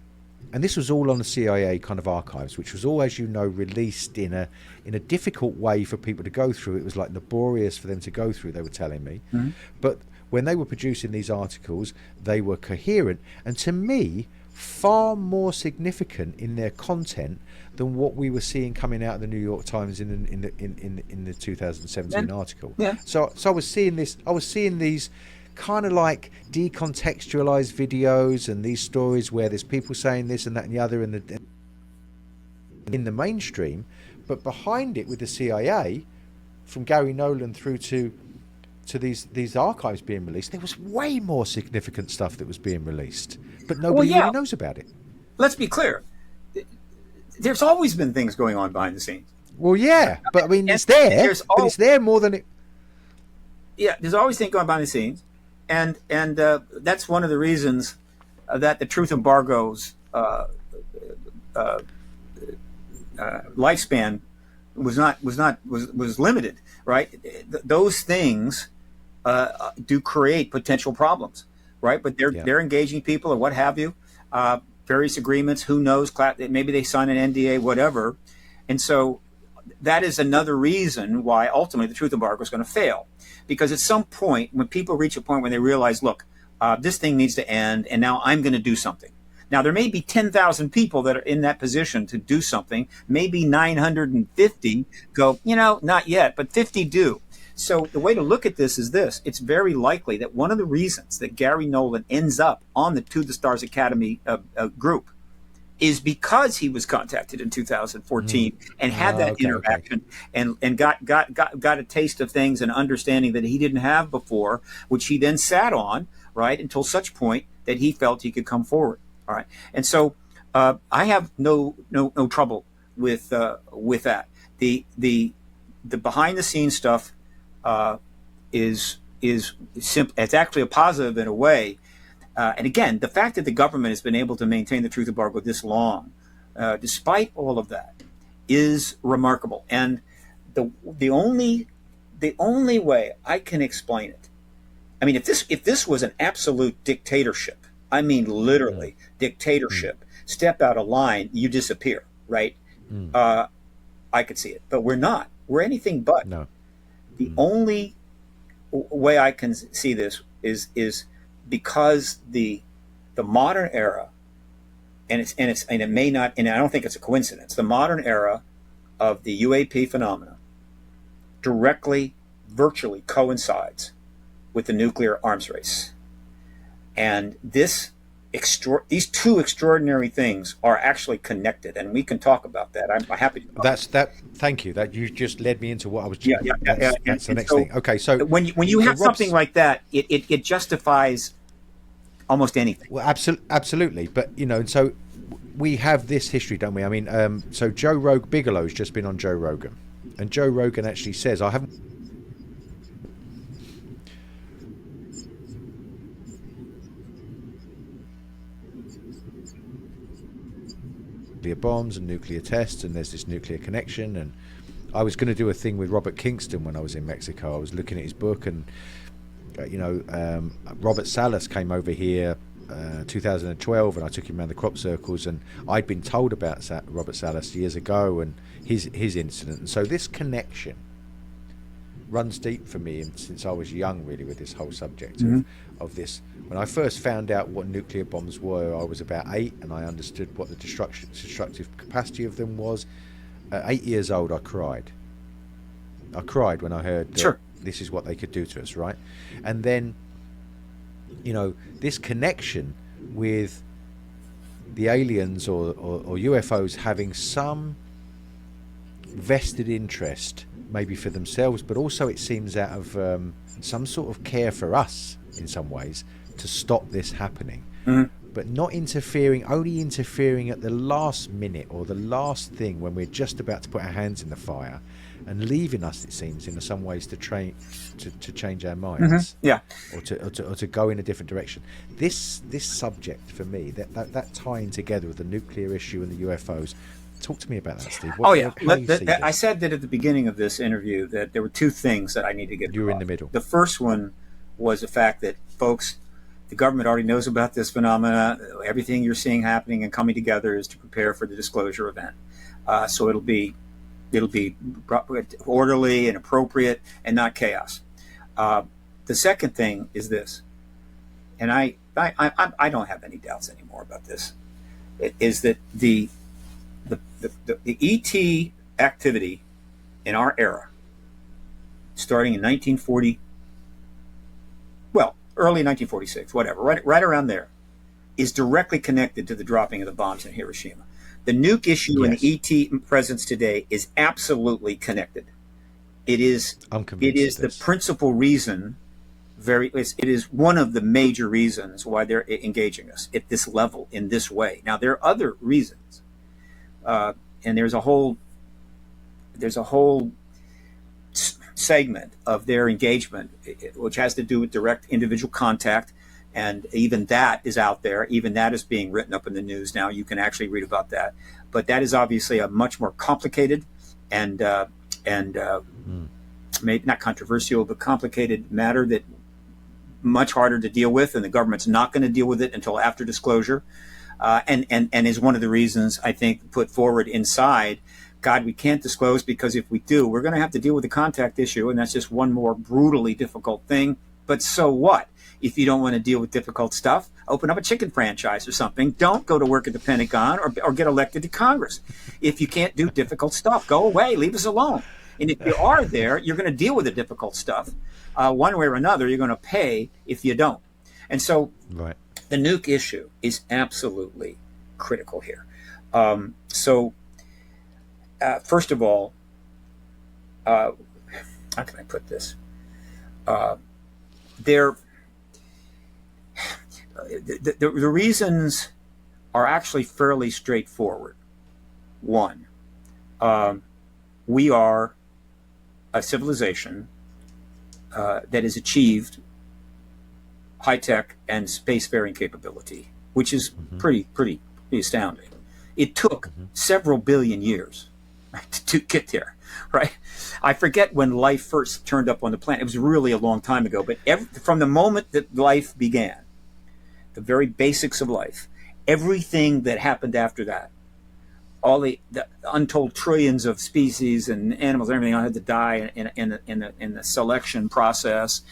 this was all on the CIA kind of archives, which was all, as you know, released in a difficult way for people to go through. It was like laborious for them to go through, they were telling me. Mm-hmm. But when they were producing these articles, they were coherent. And to me, far more significant in their content than what we were seeing coming out of the New York Times in the 2017 article. Yeah. So I was seeing this. I was seeing these kind of like decontextualized videos and these stories where there's people saying this and that and the other in the mainstream, but behind it with the CIA, from Gary Nolan through to these archives being released, there was way more significant stuff that was being released, but nobody really knows about it. Let's be clear. There's always been things going on behind the scenes. Well, yeah, but I mean, And it's there, there's but it's there more than it. yeah, there's always things going behind the scenes, and that's one of the reasons that the truth embargo's lifespan was limited, right? Those things do create potential problems, right? But they're engaging people or what have you, various agreements. Who knows? Maybe they sign an NDA, whatever, and so that is another reason why ultimately the truth embargo is going to fail, because at some point when people reach a point when they realize, look, this thing needs to end, and now I'm going to do something. Now, there may be 10,000 people that are in that position to do something. Maybe 950 go, not yet, but 50 do. So the way to look at this is this. It's very likely that one of the reasons that Gary Nolan ends up on the To the Stars Academy group is because he was contacted in 2014 and had that interaction and got a taste of things and understanding that he didn't have before, which he then sat on, right, until such point that he felt he could come forward. All right, and so I have no trouble with that. The behind the scenes stuff is simple. It's actually a positive in a way. And again, the fact that the government has been able to maintain the truth embargo this long, despite all of that, is remarkable. And the only way I can explain it, I mean, if this was an absolute dictatorship, I mean literally dictatorship, step out of line, you disappear, right? I could see it, but we're not. We're anything but. No. The only way I can see this is because the modern era, and it may not, and I don't think it's a coincidence, the modern era of the UAP phenomena directly, virtually coincides with the nuclear arms race. And these two extraordinary things are actually connected, and we can talk about that. I'm happy to talk. Thank you. That you just led me into what I was. That's the next thing. Okay, so when you have something like that, it justifies almost anything. Well, absolutely. But so we have this history, don't we? I mean, so Bigelow's just been on Joe Rogan, and Joe Rogan actually says, I haven't. Nuclear bombs and nuclear tests, and there's this nuclear connection. And I was going to do a thing with Robert Kingston when I was in Mexico. I was looking at his book, and Robert Salas came over here 2012, and I took him around the crop circles, and I'd been told about Robert Salas years ago and his incident. And so this connection runs deep for me, and since I was young, really, with this whole subject of this. When I first found out what nuclear bombs were, I was about 8, and I understood what the destructive capacity of them was. At 8 years old, I cried. I cried when I heard that this is what they could do to us, right? And then, this connection with the aliens or UFOs having some vested interest, maybe for themselves, but also it seems out of some sort of care for us in some ways, to stop this happening, but not interfering, only interfering at the last minute or the last thing when we're just about to put our hands in the fire, and leaving us, it seems, in some ways to change our minds, or to go in a different direction. This subject for me, that tying together with the nuclear issue and the UFOs. Talk to me about that, Steve. I said that at the beginning of this interview that there were two things that I need to get. You were in the middle. The first one was the fact that, folks, the government already knows about this phenomena. Everything you're seeing happening and coming together is to prepare for the disclosure event. So it'll be orderly and appropriate and not chaos. The second thing is this, and I don't have any doubts anymore about this, is that the ET activity in our era, starting in 1940, early 1946, whatever, right around there, is directly connected to the dropping of the bombs in Hiroshima. The nuke issue and the ET presence today is absolutely connected. It is the principal reason. It is one of the major reasons why they're engaging us at this level in this way. Now, there are other reasons, and there's a whole there's a whole segment of their engagement which has to do with direct individual contact, and even that is out there. Even that is being written up in the news now. You can actually read about that, but that is obviously a much more complicated and maybe not controversial, but complicated matter that much harder to deal with, and the government's not going to deal with it until after disclosure, and is one of the reasons I think put forward inside. God, we can't disclose because if we do, we're going to have to deal with the contact issue, and that's just one more brutally difficult thing. But so what? If you don't want to deal with difficult stuff, open up a chicken franchise or something. Don't go to work at the Pentagon or get elected to Congress. If you can't do difficult stuff, go away, leave us alone. And if you are there, you're going to deal with the difficult stuff. One way or another, you're going to pay if you don't. And so the nuke issue is absolutely critical here. First of all, how can I put this? The reasons are actually fairly straightforward. One, we are a civilization that has achieved high-tech and spacefaring capability, which is pretty astounding. It took several billion years to get there, right? I forget when life first turned up on the planet. It was really a long time ago, but from the moment that life began, the very basics of life, everything that happened after that, all the untold trillions of species and animals, everything had to die in the selection process,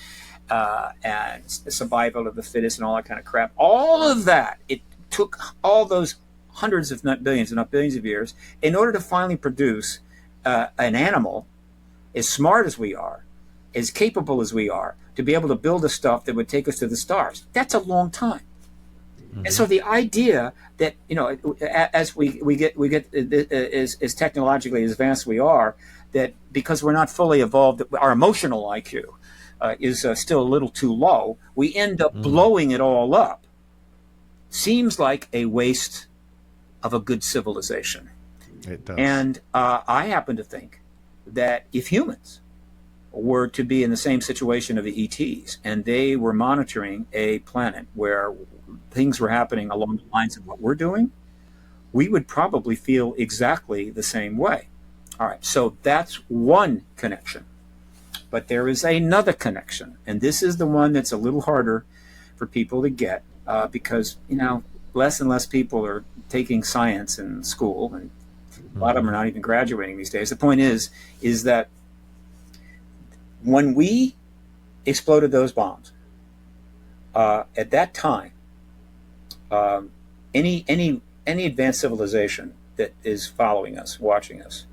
and the survival of the fittest and all that kind of crap. All of that, it took all those hundreds, if not billions, and not billions of years in order to finally produce an animal as smart as we are, as capable as we are, to be able to build the stuff that would take us to the stars. That's a long time. And so the idea that, as we get as technologically advanced we are, that because we're not fully evolved, our emotional IQ is still a little too low, we end up blowing it all up, seems like a waste of a good civilization. It does. And I happen to think that if humans were to be in the same situation of the ETs, and they were monitoring a planet where things were happening along the lines of what we're doing, we would probably feel exactly the same way. All right, so that's one connection. But there is another connection, and this is the one that's a little harder for people to get because, less and less people are taking science in school, and a lot of them are not even graduating these days. The point is that when we exploded those bombs, at that time, any advanced civilization that is following us, watching us,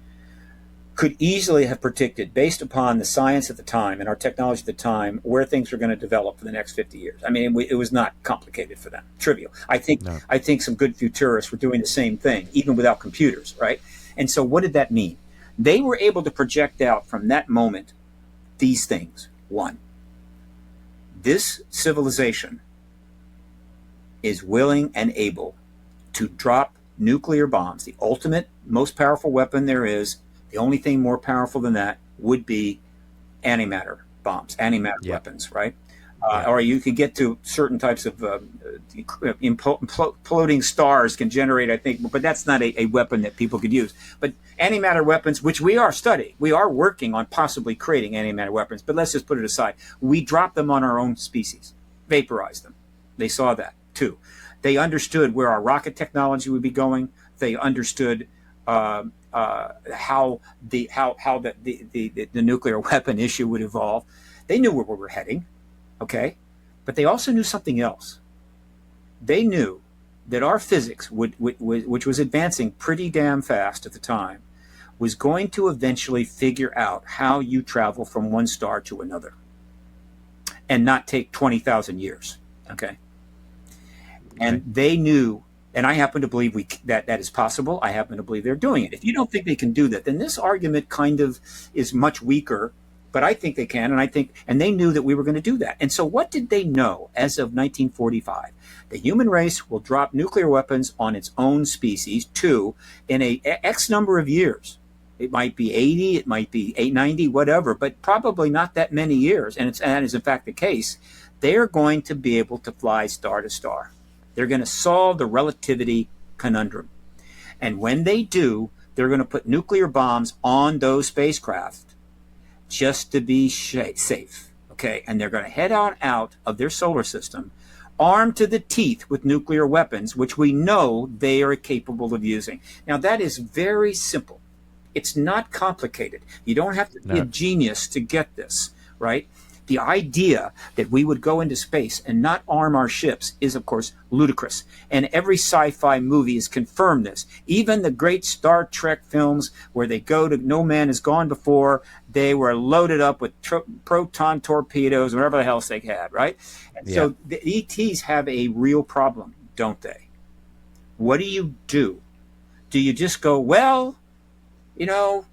could easily have predicted, based upon the science at the time and our technology at the time, where things were going to develop for the next 50 years. I mean, it was not complicated for them, trivial. I think some good futurists were doing the same thing, even without computers, right? And so what did that mean? They were able to project out from that moment these things. One, this civilization is willing and able to drop nuclear bombs, the ultimate, most powerful weapon there is. The only thing more powerful than that would be antimatter bombs, antimatter weapons, right? Or you could get to certain types of imploding stars can generate, I think, but that's not a weapon that people could use. But antimatter weapons, which we are studying, we are working on possibly creating antimatter weapons, but let's just put it aside. We drop them on our own species, vaporize them. They saw that too. They understood where our rocket technology would be going. They understood how the nuclear weapon issue would evolve. They knew where we were heading, okay? But they also knew something else. They knew that our physics, which was advancing pretty damn fast at the time, was going to eventually figure out how you travel from one star to another and not take 20,000 years, okay? And they knew, and I happen to believe that is possible. I happen to believe they're doing it. If you don't think they can do that, then this argument kind of is much weaker, but I think they can, and they knew that we were going to do that. And so what did they know as of 1945? The human race will drop nuclear weapons on its own species, in a X number of years. It might be 80, it might be 890, whatever, but probably not that many years. And that is in fact the case. They are going to be able to fly star to star. They're going to solve the relativity conundrum. And when they do, they're going to put nuclear bombs on those spacecraft just to be safe. Okay. And they're going to head on out of their solar system armed to the teeth with nuclear weapons, which we know they are capable of using. Now, that is very simple. It's not complicated. You don't have to be a genius to get this, right? The idea that we would go into space and not arm our ships is, of course, ludicrous. And every sci-fi movie has confirmed this. Even the great Star Trek films where they go to no man has gone before, they were loaded up with proton torpedoes, whatever the hell they had, right? And so the ETs have a real problem, don't they? What do? Do you just go, well, you know,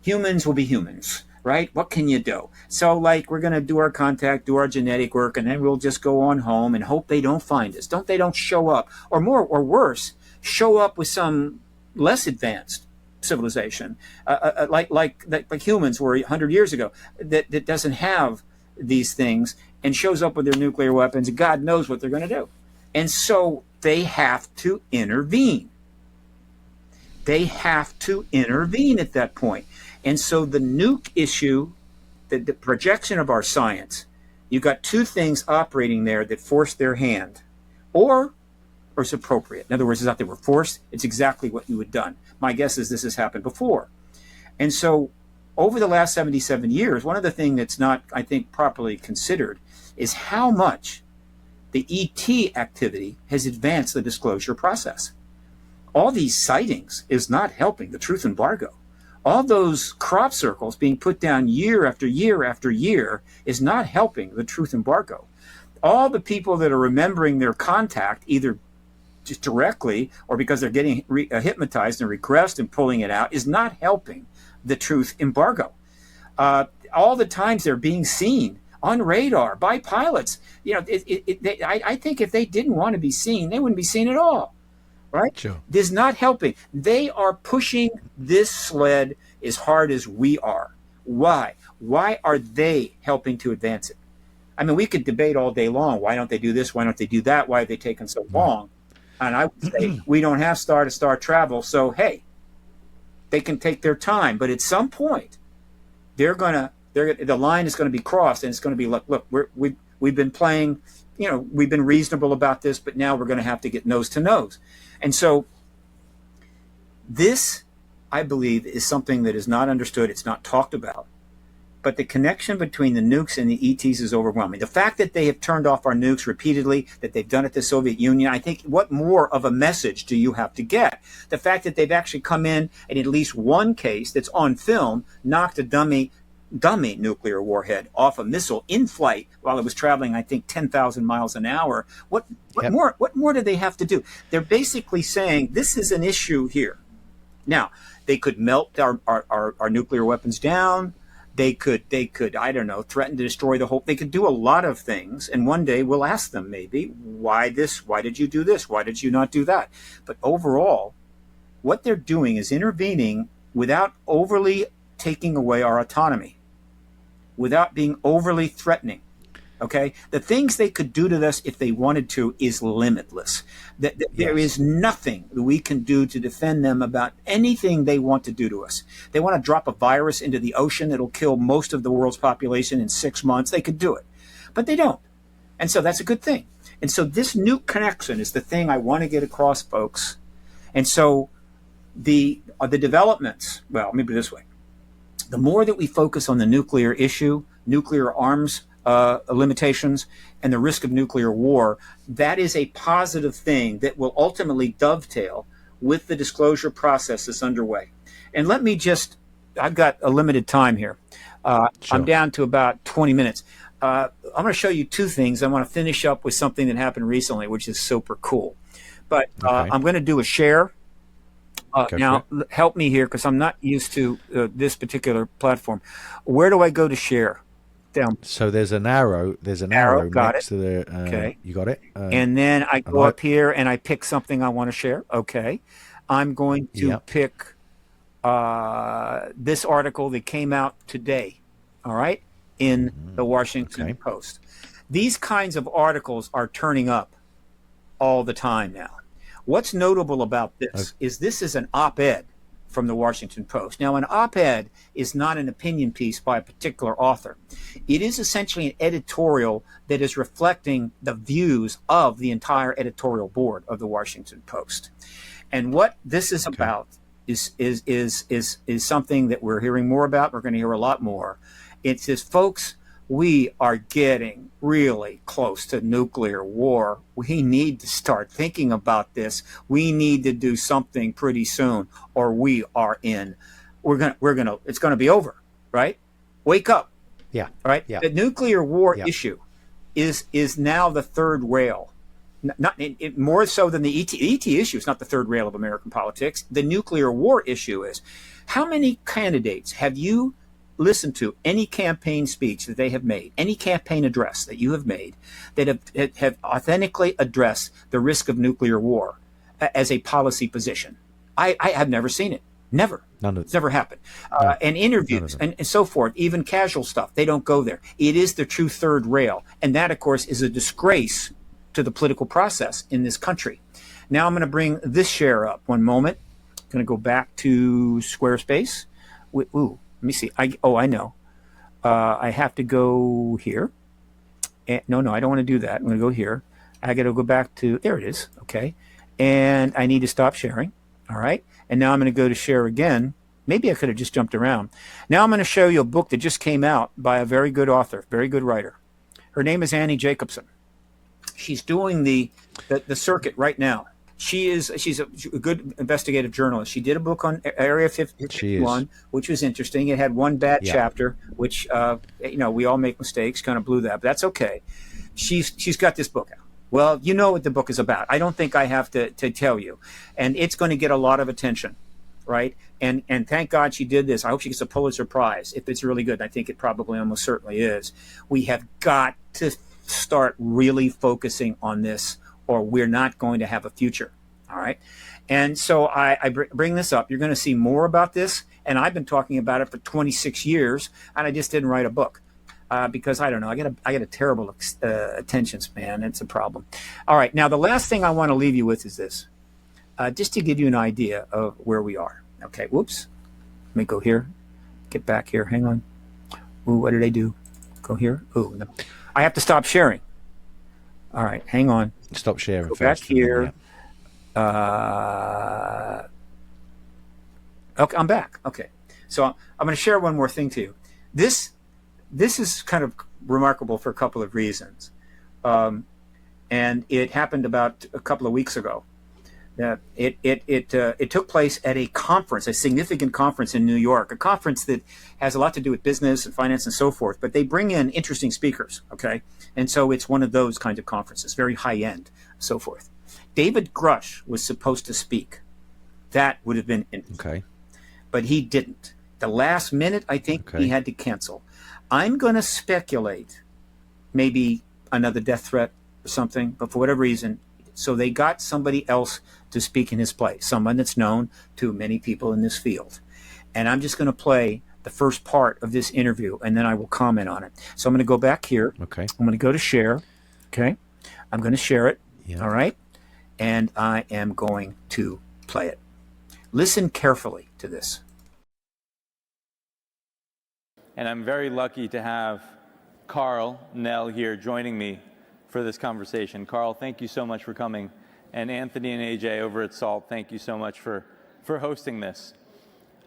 humans will be humans, right? What can you do? So, like, we're going to do our contact, do our genetic work, and then we'll just go on home and hope they don't find us. They don't show up. Or more, or worse, show up with some less advanced civilization, like humans were 100 years ago, that doesn't have these things and shows up with their nuclear weapons. God knows what they're going to do. And so they have to intervene. They have to intervene at that point. And so the nuke issue, the projection of our science, you've got two things operating there that force their hand, or it's appropriate. In other words, it's not they were forced, it's exactly what you had done. My guess is this has happened before. And so over the last 77 years, one of the things that's not, I think, properly considered is how much the ET activity has advanced the disclosure process. All these sightings is not helping the truth embargo. All those crop circles being put down year after year after year is not helping the truth embargo. All the people that are remembering their contact, either just directly or because they're getting hypnotized and regressed and pulling it out, is not helping the truth embargo. All the times they're being seen on radar by pilots, I think if they didn't want to be seen, they wouldn't be seen at all. Right? Sure. This is not helping. They are pushing this sled as hard as we are. Why? Why are they helping to advance it? I mean, we could debate all day long. Why don't they do this? Why don't they do that? Why have they taken so long? And I would say we don't have star-to-star travel, so hey, they can take their time. But at some point, the line is going to be crossed, and it's going to be look, we've been playing. We've been reasonable about this, but now we're going to have to get nose to nose. And so this, I believe, is something that is not understood. It's not talked about. But the connection between the nukes and the ETs is overwhelming. The fact that they have turned off our nukes repeatedly, that they've done it to the Soviet Union, I think, what more of a message do you have to get? The fact that they've actually come in and at least one case that's on film, knocked a dummy nuclear warhead off a missile in flight while it was traveling, I think, 10,000 miles an hour. What more do they have to do? They're basically saying this is an issue here. Now, they could melt our nuclear weapons down. They could, I don't know, threaten to destroy the whole. They could do a lot of things. And one day we'll ask them maybe, why this? Why did you do this? Why did you not do that? But overall, what they're doing is intervening without overly taking away our autonomy, without being overly threatening. Okay? The things they could do to us if they wanted to is limitless. There is nothing that we can do to defend them about anything they want to do to us. They want to drop a virus into the ocean that'll kill most of the world's population in 6 months. They could do it. But they don't. And so that's a good thing. And so this nuke connection is the thing I want to get across, folks. And so the developments, well, let me put it this way. The more that we focus on the nuclear issue, nuclear arms limitations, and the risk of nuclear war, that is a positive thing that will ultimately dovetail with the disclosure process that's underway. And let me just, I've got a limited time here. Sure. I'm down to about 20 minutes. I'm going to show you two things. I want to finish up with something that happened recently, which is super cool. But I'm going to do a share. Now, help me here because I'm not used to this particular platform. Where do I go to share? Down. So there's an arrow. There's an arrow next to the. Okay. You got it. And then I go up here and I pick something I want to share. Okay. I'm going to pick this article that came out today, all right, in the Washington Post. These kinds of articles are turning up all the time now. What's notable about this is an op-ed from the Washington Post. Now, an op-ed is not an opinion piece by a particular author. It is essentially an editorial that is reflecting the views of the entire editorial board of the Washington Post. And what this is about is something that we're hearing more about. We're going to hear a lot more. It says, folks, we are getting really close to nuclear war. We need to start thinking about this. We need to do something pretty soon, or we are in. It's gonna be over, right? Wake up. Yeah. Right? Yeah. The nuclear war issue is now the third rail. Not more so than the ET issue is not the third rail of American politics. The nuclear war issue is. How many candidates have you listened to, any campaign speech that they have made, any campaign address that you have made that have authentically addressed the risk of nuclear war as a policy position? I have never seen it. Never. It's never happened. And interviews and so forth, even casual stuff, they don't go there. It is the true third rail. And that, of course, is a disgrace to the political process in this country. Now I'm going to bring this share up. One moment. I'm going to go back to Squarespace. Ooh, let me see. I know. I have to go here. No, I don't want to do that. I'm going to go here. I got to go back to, there it is. Okay. And I need to stop sharing. All right. And now I'm going to go to share again. Maybe I could have just jumped around. Now I'm going to show you a book that just came out by a very good author, very good writer. Her name is Annie Jacobson. She's doing the circuit right now. She's a good investigative journalist. She did a book on Area 51, which was interesting. It had one bad chapter, which we all make mistakes, kind of blew that, but that's okay. She's got this book out. Well, you know what the book is about. I don't think I have to tell you, and it's going to get a lot of attention, right? And thank God she did this. I hope she gets a Pulitzer Prize if it's really good. I think it probably almost certainly is. We have got to start really focusing on this, or we're not going to have a future. All right. And so I bring this up. You're going to see more about this. And I've been talking about it for 26 years, and I just didn't write a book because I don't know. I get a terrible attention span. It's a problem. All right. Now, the last thing I want to leave you with is this, just to give you an idea of where we are. Okay. Whoops. Let me go here. Get back here. Hang on. Ooh, what did I do? Go here. Ooh, no. I have to stop sharing. All right. Hang on. Stop sharing. Go back here. Okay, I'm back. Okay, so I'm going to share one more thing to you. This is kind of remarkable for a couple of reasons, and it happened about a couple of weeks ago. It took place at a conference, a significant conference in New York, a conference that has a lot to do with business and finance and so forth. But they bring in interesting speakers, okay, and so it's one of those kinds of conferences, very high end, so forth. David Grush was supposed to speak. That would have been interesting. Okay. But he didn't. The last minute, I think he had to cancel. I'm going to speculate maybe another death threat or something, but for whatever reason, so they got somebody else to speak in his place, someone that's known to many people in this field. And I'm just going to play the first part of this interview, and then I will comment on it. So I'm going to go back here. Okay. I'm going to go to share. Okay. I'm going to share it. Yeah. All right. And I am going to play it. Listen carefully to this. And I'm very lucky to have Carl Nell here joining me for this conversation. Carl, thank you so much for coming. And Anthony and AJ over at SALT, thank you so much for hosting this.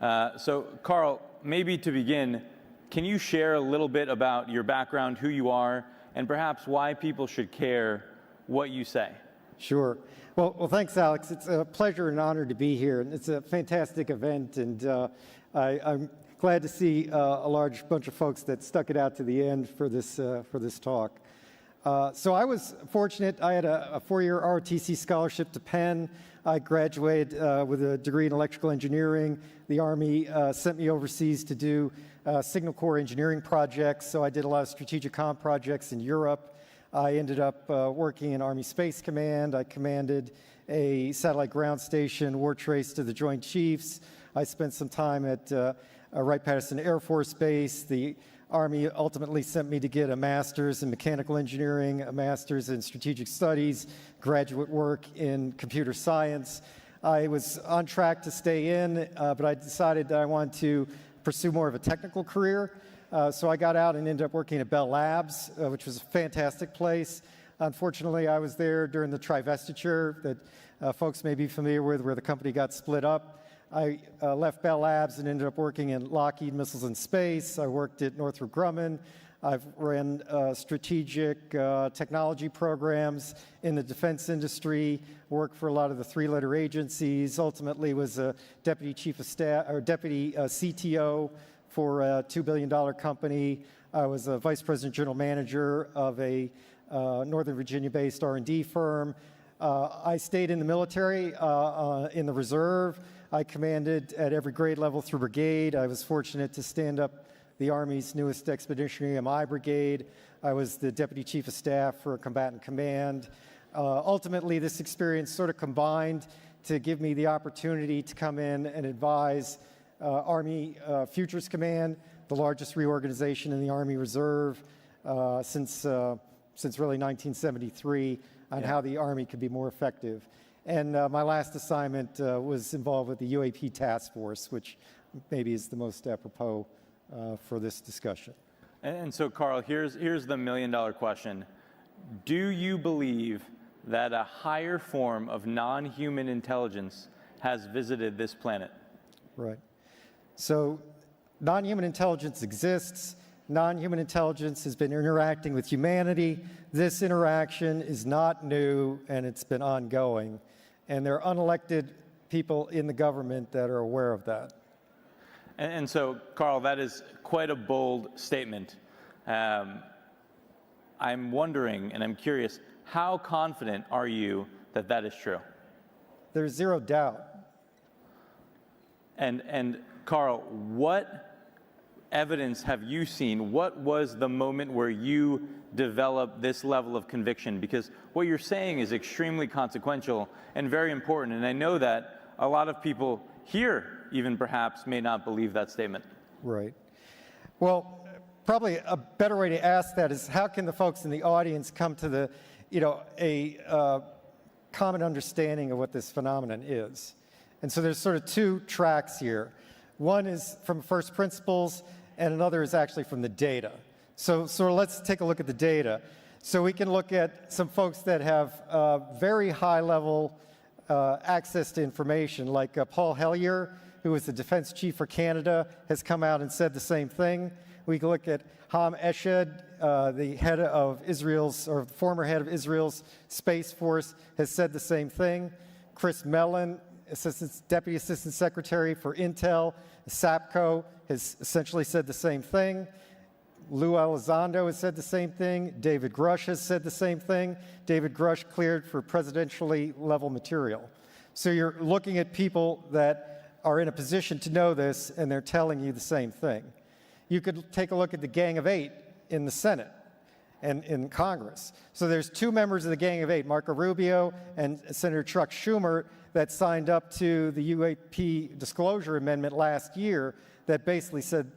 So Carl, maybe to begin, can you share a little bit about your background, who you are, and perhaps why people should care what you say? Sure. Well, thanks, Alex. It's a pleasure and honor to be here. It's a fantastic event, and I'm glad to see a large bunch of folks that stuck it out to the end for this talk. So I was fortunate. I had a 4-year ROTC scholarship to Penn. I graduated with a degree in electrical engineering. The Army sent me overseas to do signal corps engineering projects, so I did a lot of strategic comm projects in Europe. I ended up working in Army Space Command. I commanded a satellite ground station, war trace to the Joint Chiefs. I spent some time at Wright-Patterson Air Force Base. The Army ultimately sent me to get a master's in mechanical engineering, a master's in strategic studies, graduate work in computer science. I was on track to stay in, but I decided that I wanted to pursue more of a technical career. So I got out and ended up working at Bell Labs, which was a fantastic place. Unfortunately, I was there during the trivestiture that folks may be familiar with, where the company got split up. I left Bell Labs and ended up working in Lockheed Missiles and Space. I worked at Northrop Grumman. I've ran strategic technology programs in the defense industry, worked for a lot of the three-letter agencies, ultimately was a deputy chief of staff, or deputy CTO for a $2 billion company. I was a vice president general manager of a Northern Virginia-based R&D firm. I stayed in the military, in the reserve. I commanded at every grade level through brigade. I was fortunate to stand up the Army's newest expeditionary MI brigade. I was the deputy chief of staff for a combatant command. Ultimately, this experience sort of combined to give me the opportunity to come in and advise Army Futures Command, the largest reorganization in the Army Reserve since really 1973, on how the Army could be more effective. And my last assignment was involved with the UAP task force, which maybe is the most apropos for this discussion. And so, Carl, here's the million-dollar question. Do you believe that a higher form of non-human intelligence has visited this planet? Right. So non-human intelligence exists. Non-human intelligence has been interacting with humanity. This interaction is not new, and it's been ongoing. And there are unelected people in the government that are aware of that. And so, Carl, that is quite a bold statement. I'm wondering, and I'm curious, how confident are you that that is true? There's zero doubt. And Carl, what evidence have you seen? What was the moment where you developed this level of conviction? Because what you're saying is extremely consequential and very important. And I know that a lot of people here, even perhaps, may not believe that statement. Right. Well, probably a better way to ask that is, how can the folks in the audience come to a common understanding of what this phenomenon is? And so there's sort of two tracks here. One is from first principles, and another is actually from the data. So let's take a look at the data. So we can look at some folks that have very high level access to information, like Paul Hellyer, who was the defense chief for Canada, has come out and said the same thing. We can look at Ham Eshed, the head of Israel's, or former head of Israel's Space Force, has said the same thing. Chris Mellon, Deputy Assistant Secretary for Intel, SAPCO, has essentially said the same thing. Lou Elizondo has said the same thing. David Grush has said the same thing. David Grush cleared for presidentially level material. So you're looking at people that are in a position to know this, and they're telling you the same thing. You could take a look at the Gang of Eight in the Senate and in Congress. So there's two members of the Gang of Eight, Marco Rubio and Senator Chuck Schumer, that signed up to the UFO Disclosure Amendment last year that basically said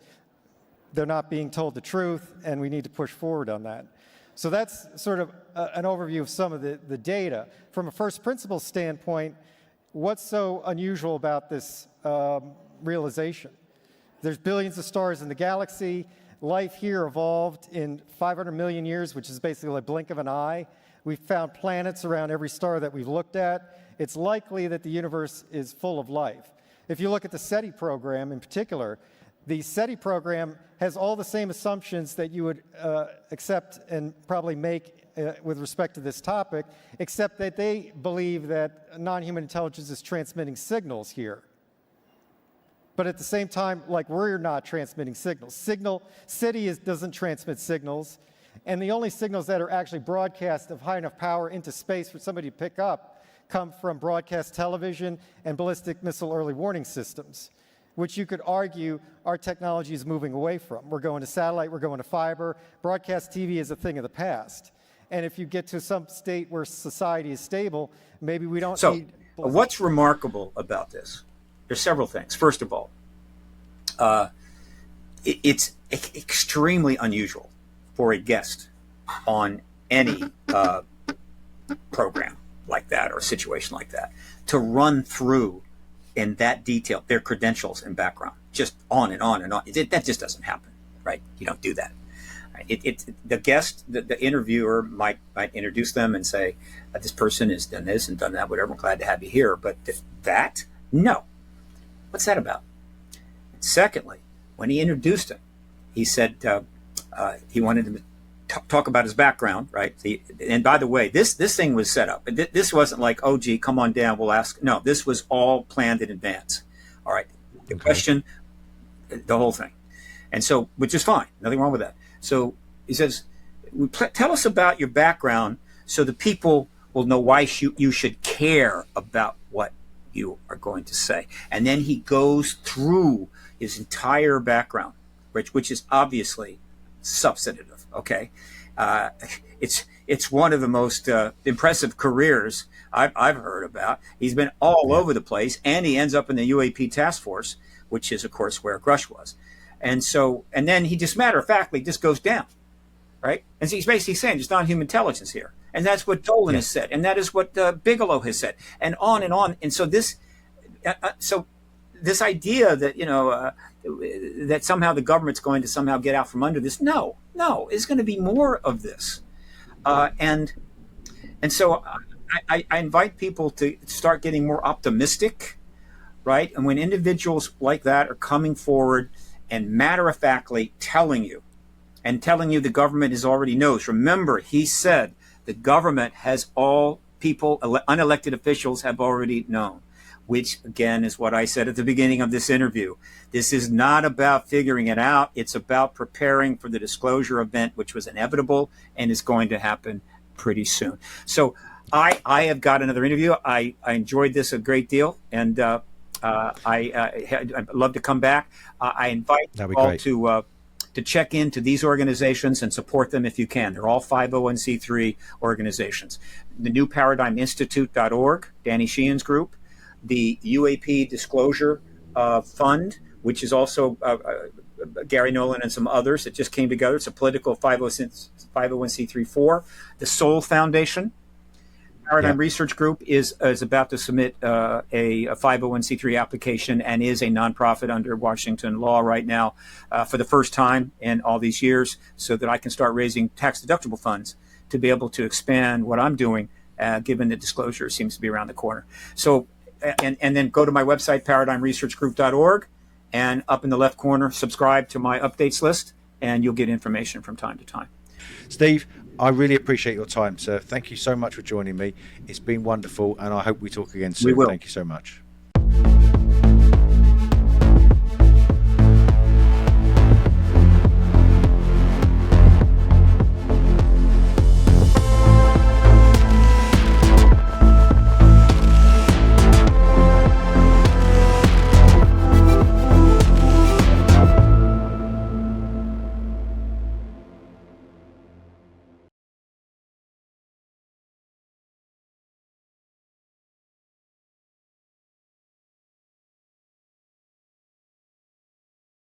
they're not being told the truth, and we need to push forward on that. So that's sort of an overview of some of the data. From a first principles standpoint, what's so unusual about this realization? There's billions of stars in the galaxy. Life here evolved in 500 million years, which is basically a blink of an eye. We've found planets around every star that we've looked at. It's likely that the universe is full of life. If you look at the SETI program in particular, the SETI program has all the same assumptions that you would accept and probably make with respect to this topic, except that they believe that non-human intelligence is transmitting signals here. But at the same time, like, we're not transmitting signals. SETI doesn't transmit signals, and the only signals that are actually broadcast of high enough power into space for somebody to pick up come from broadcast television and ballistic missile early warning systems, which you could argue our technology is moving away from. We're going to satellite, we're going to fiber. Broadcast TV is a thing of the past. And if you get to some state where society is stable, maybe we don't need... So what's remarkable about this there's several things. First of all, it's extremely unusual for a guest on any program like that or a situation like that to run through in that detail their credentials and background, just on and on and on. That just doesn't happen, right? You don't do that. The guest, the interviewer might introduce them and say, this person has done this and done that, whatever, I'm glad to have you here. But that, no. What's that about? And secondly, when he introduced him, he said he wanted him to talk about his background, right? And by the way, this thing was set up. This wasn't like, oh, gee, come on down, we'll ask. No, this was all planned in advance. All right. The question, the whole thing. And so, which is fine. Nothing wrong with that. So he says, tell us about your background so the people will know why you should care about what you are going to say. And then he goes through his entire background, which is obviously substantive. Okay. It's one of the most impressive careers I've heard about. He's been all over the place, and he ends up in the UAP task force, which is, of course, where Grush was. And then he just matter-of-factly just goes down, right? And so he's basically saying there's non-human intelligence here. And that's what Dolan has said. And that is what Bigelow has said. And on and on. And so this idea that, that somehow the government's going to somehow get out from under this, no, it's going to be more of this. And so I invite people to start getting more optimistic, right? And when individuals like that are coming forward and matter-of-factly telling you the government already knows. Remember, he said the government has all people, unelected officials have already known, which again is what I said at the beginning of this interview. This is not about figuring it out. It's about preparing for the disclosure event, which was inevitable and is going to happen pretty soon. So I have got another interview. I enjoyed this a great deal, and I'd love to come back. I invite you all to check into these organizations and support them if you can. They're all 501c3 organizations. The New Paradigm Institute.org, Danny Sheehan's group, the UAP Disclosure Fund, which is also Gary Nolan and some others that just came together. It's a political 501c3-4. The Soul Foundation. Paradigm Research Group is about to submit a 501c3 application and is a nonprofit under Washington law right now for the first time in all these years, so that I can start raising tax-deductible funds to be able to expand what I'm doing, given that disclosure seems to be around the corner. So, and then go to my website, paradigmresearchgroup.org, and up in the left corner, subscribe to my updates list, and you'll get information from time to time. Steve, I really appreciate your time, sir. Thank you so much for joining me. It's been wonderful, and I hope we talk again soon. We will. Thank you so much.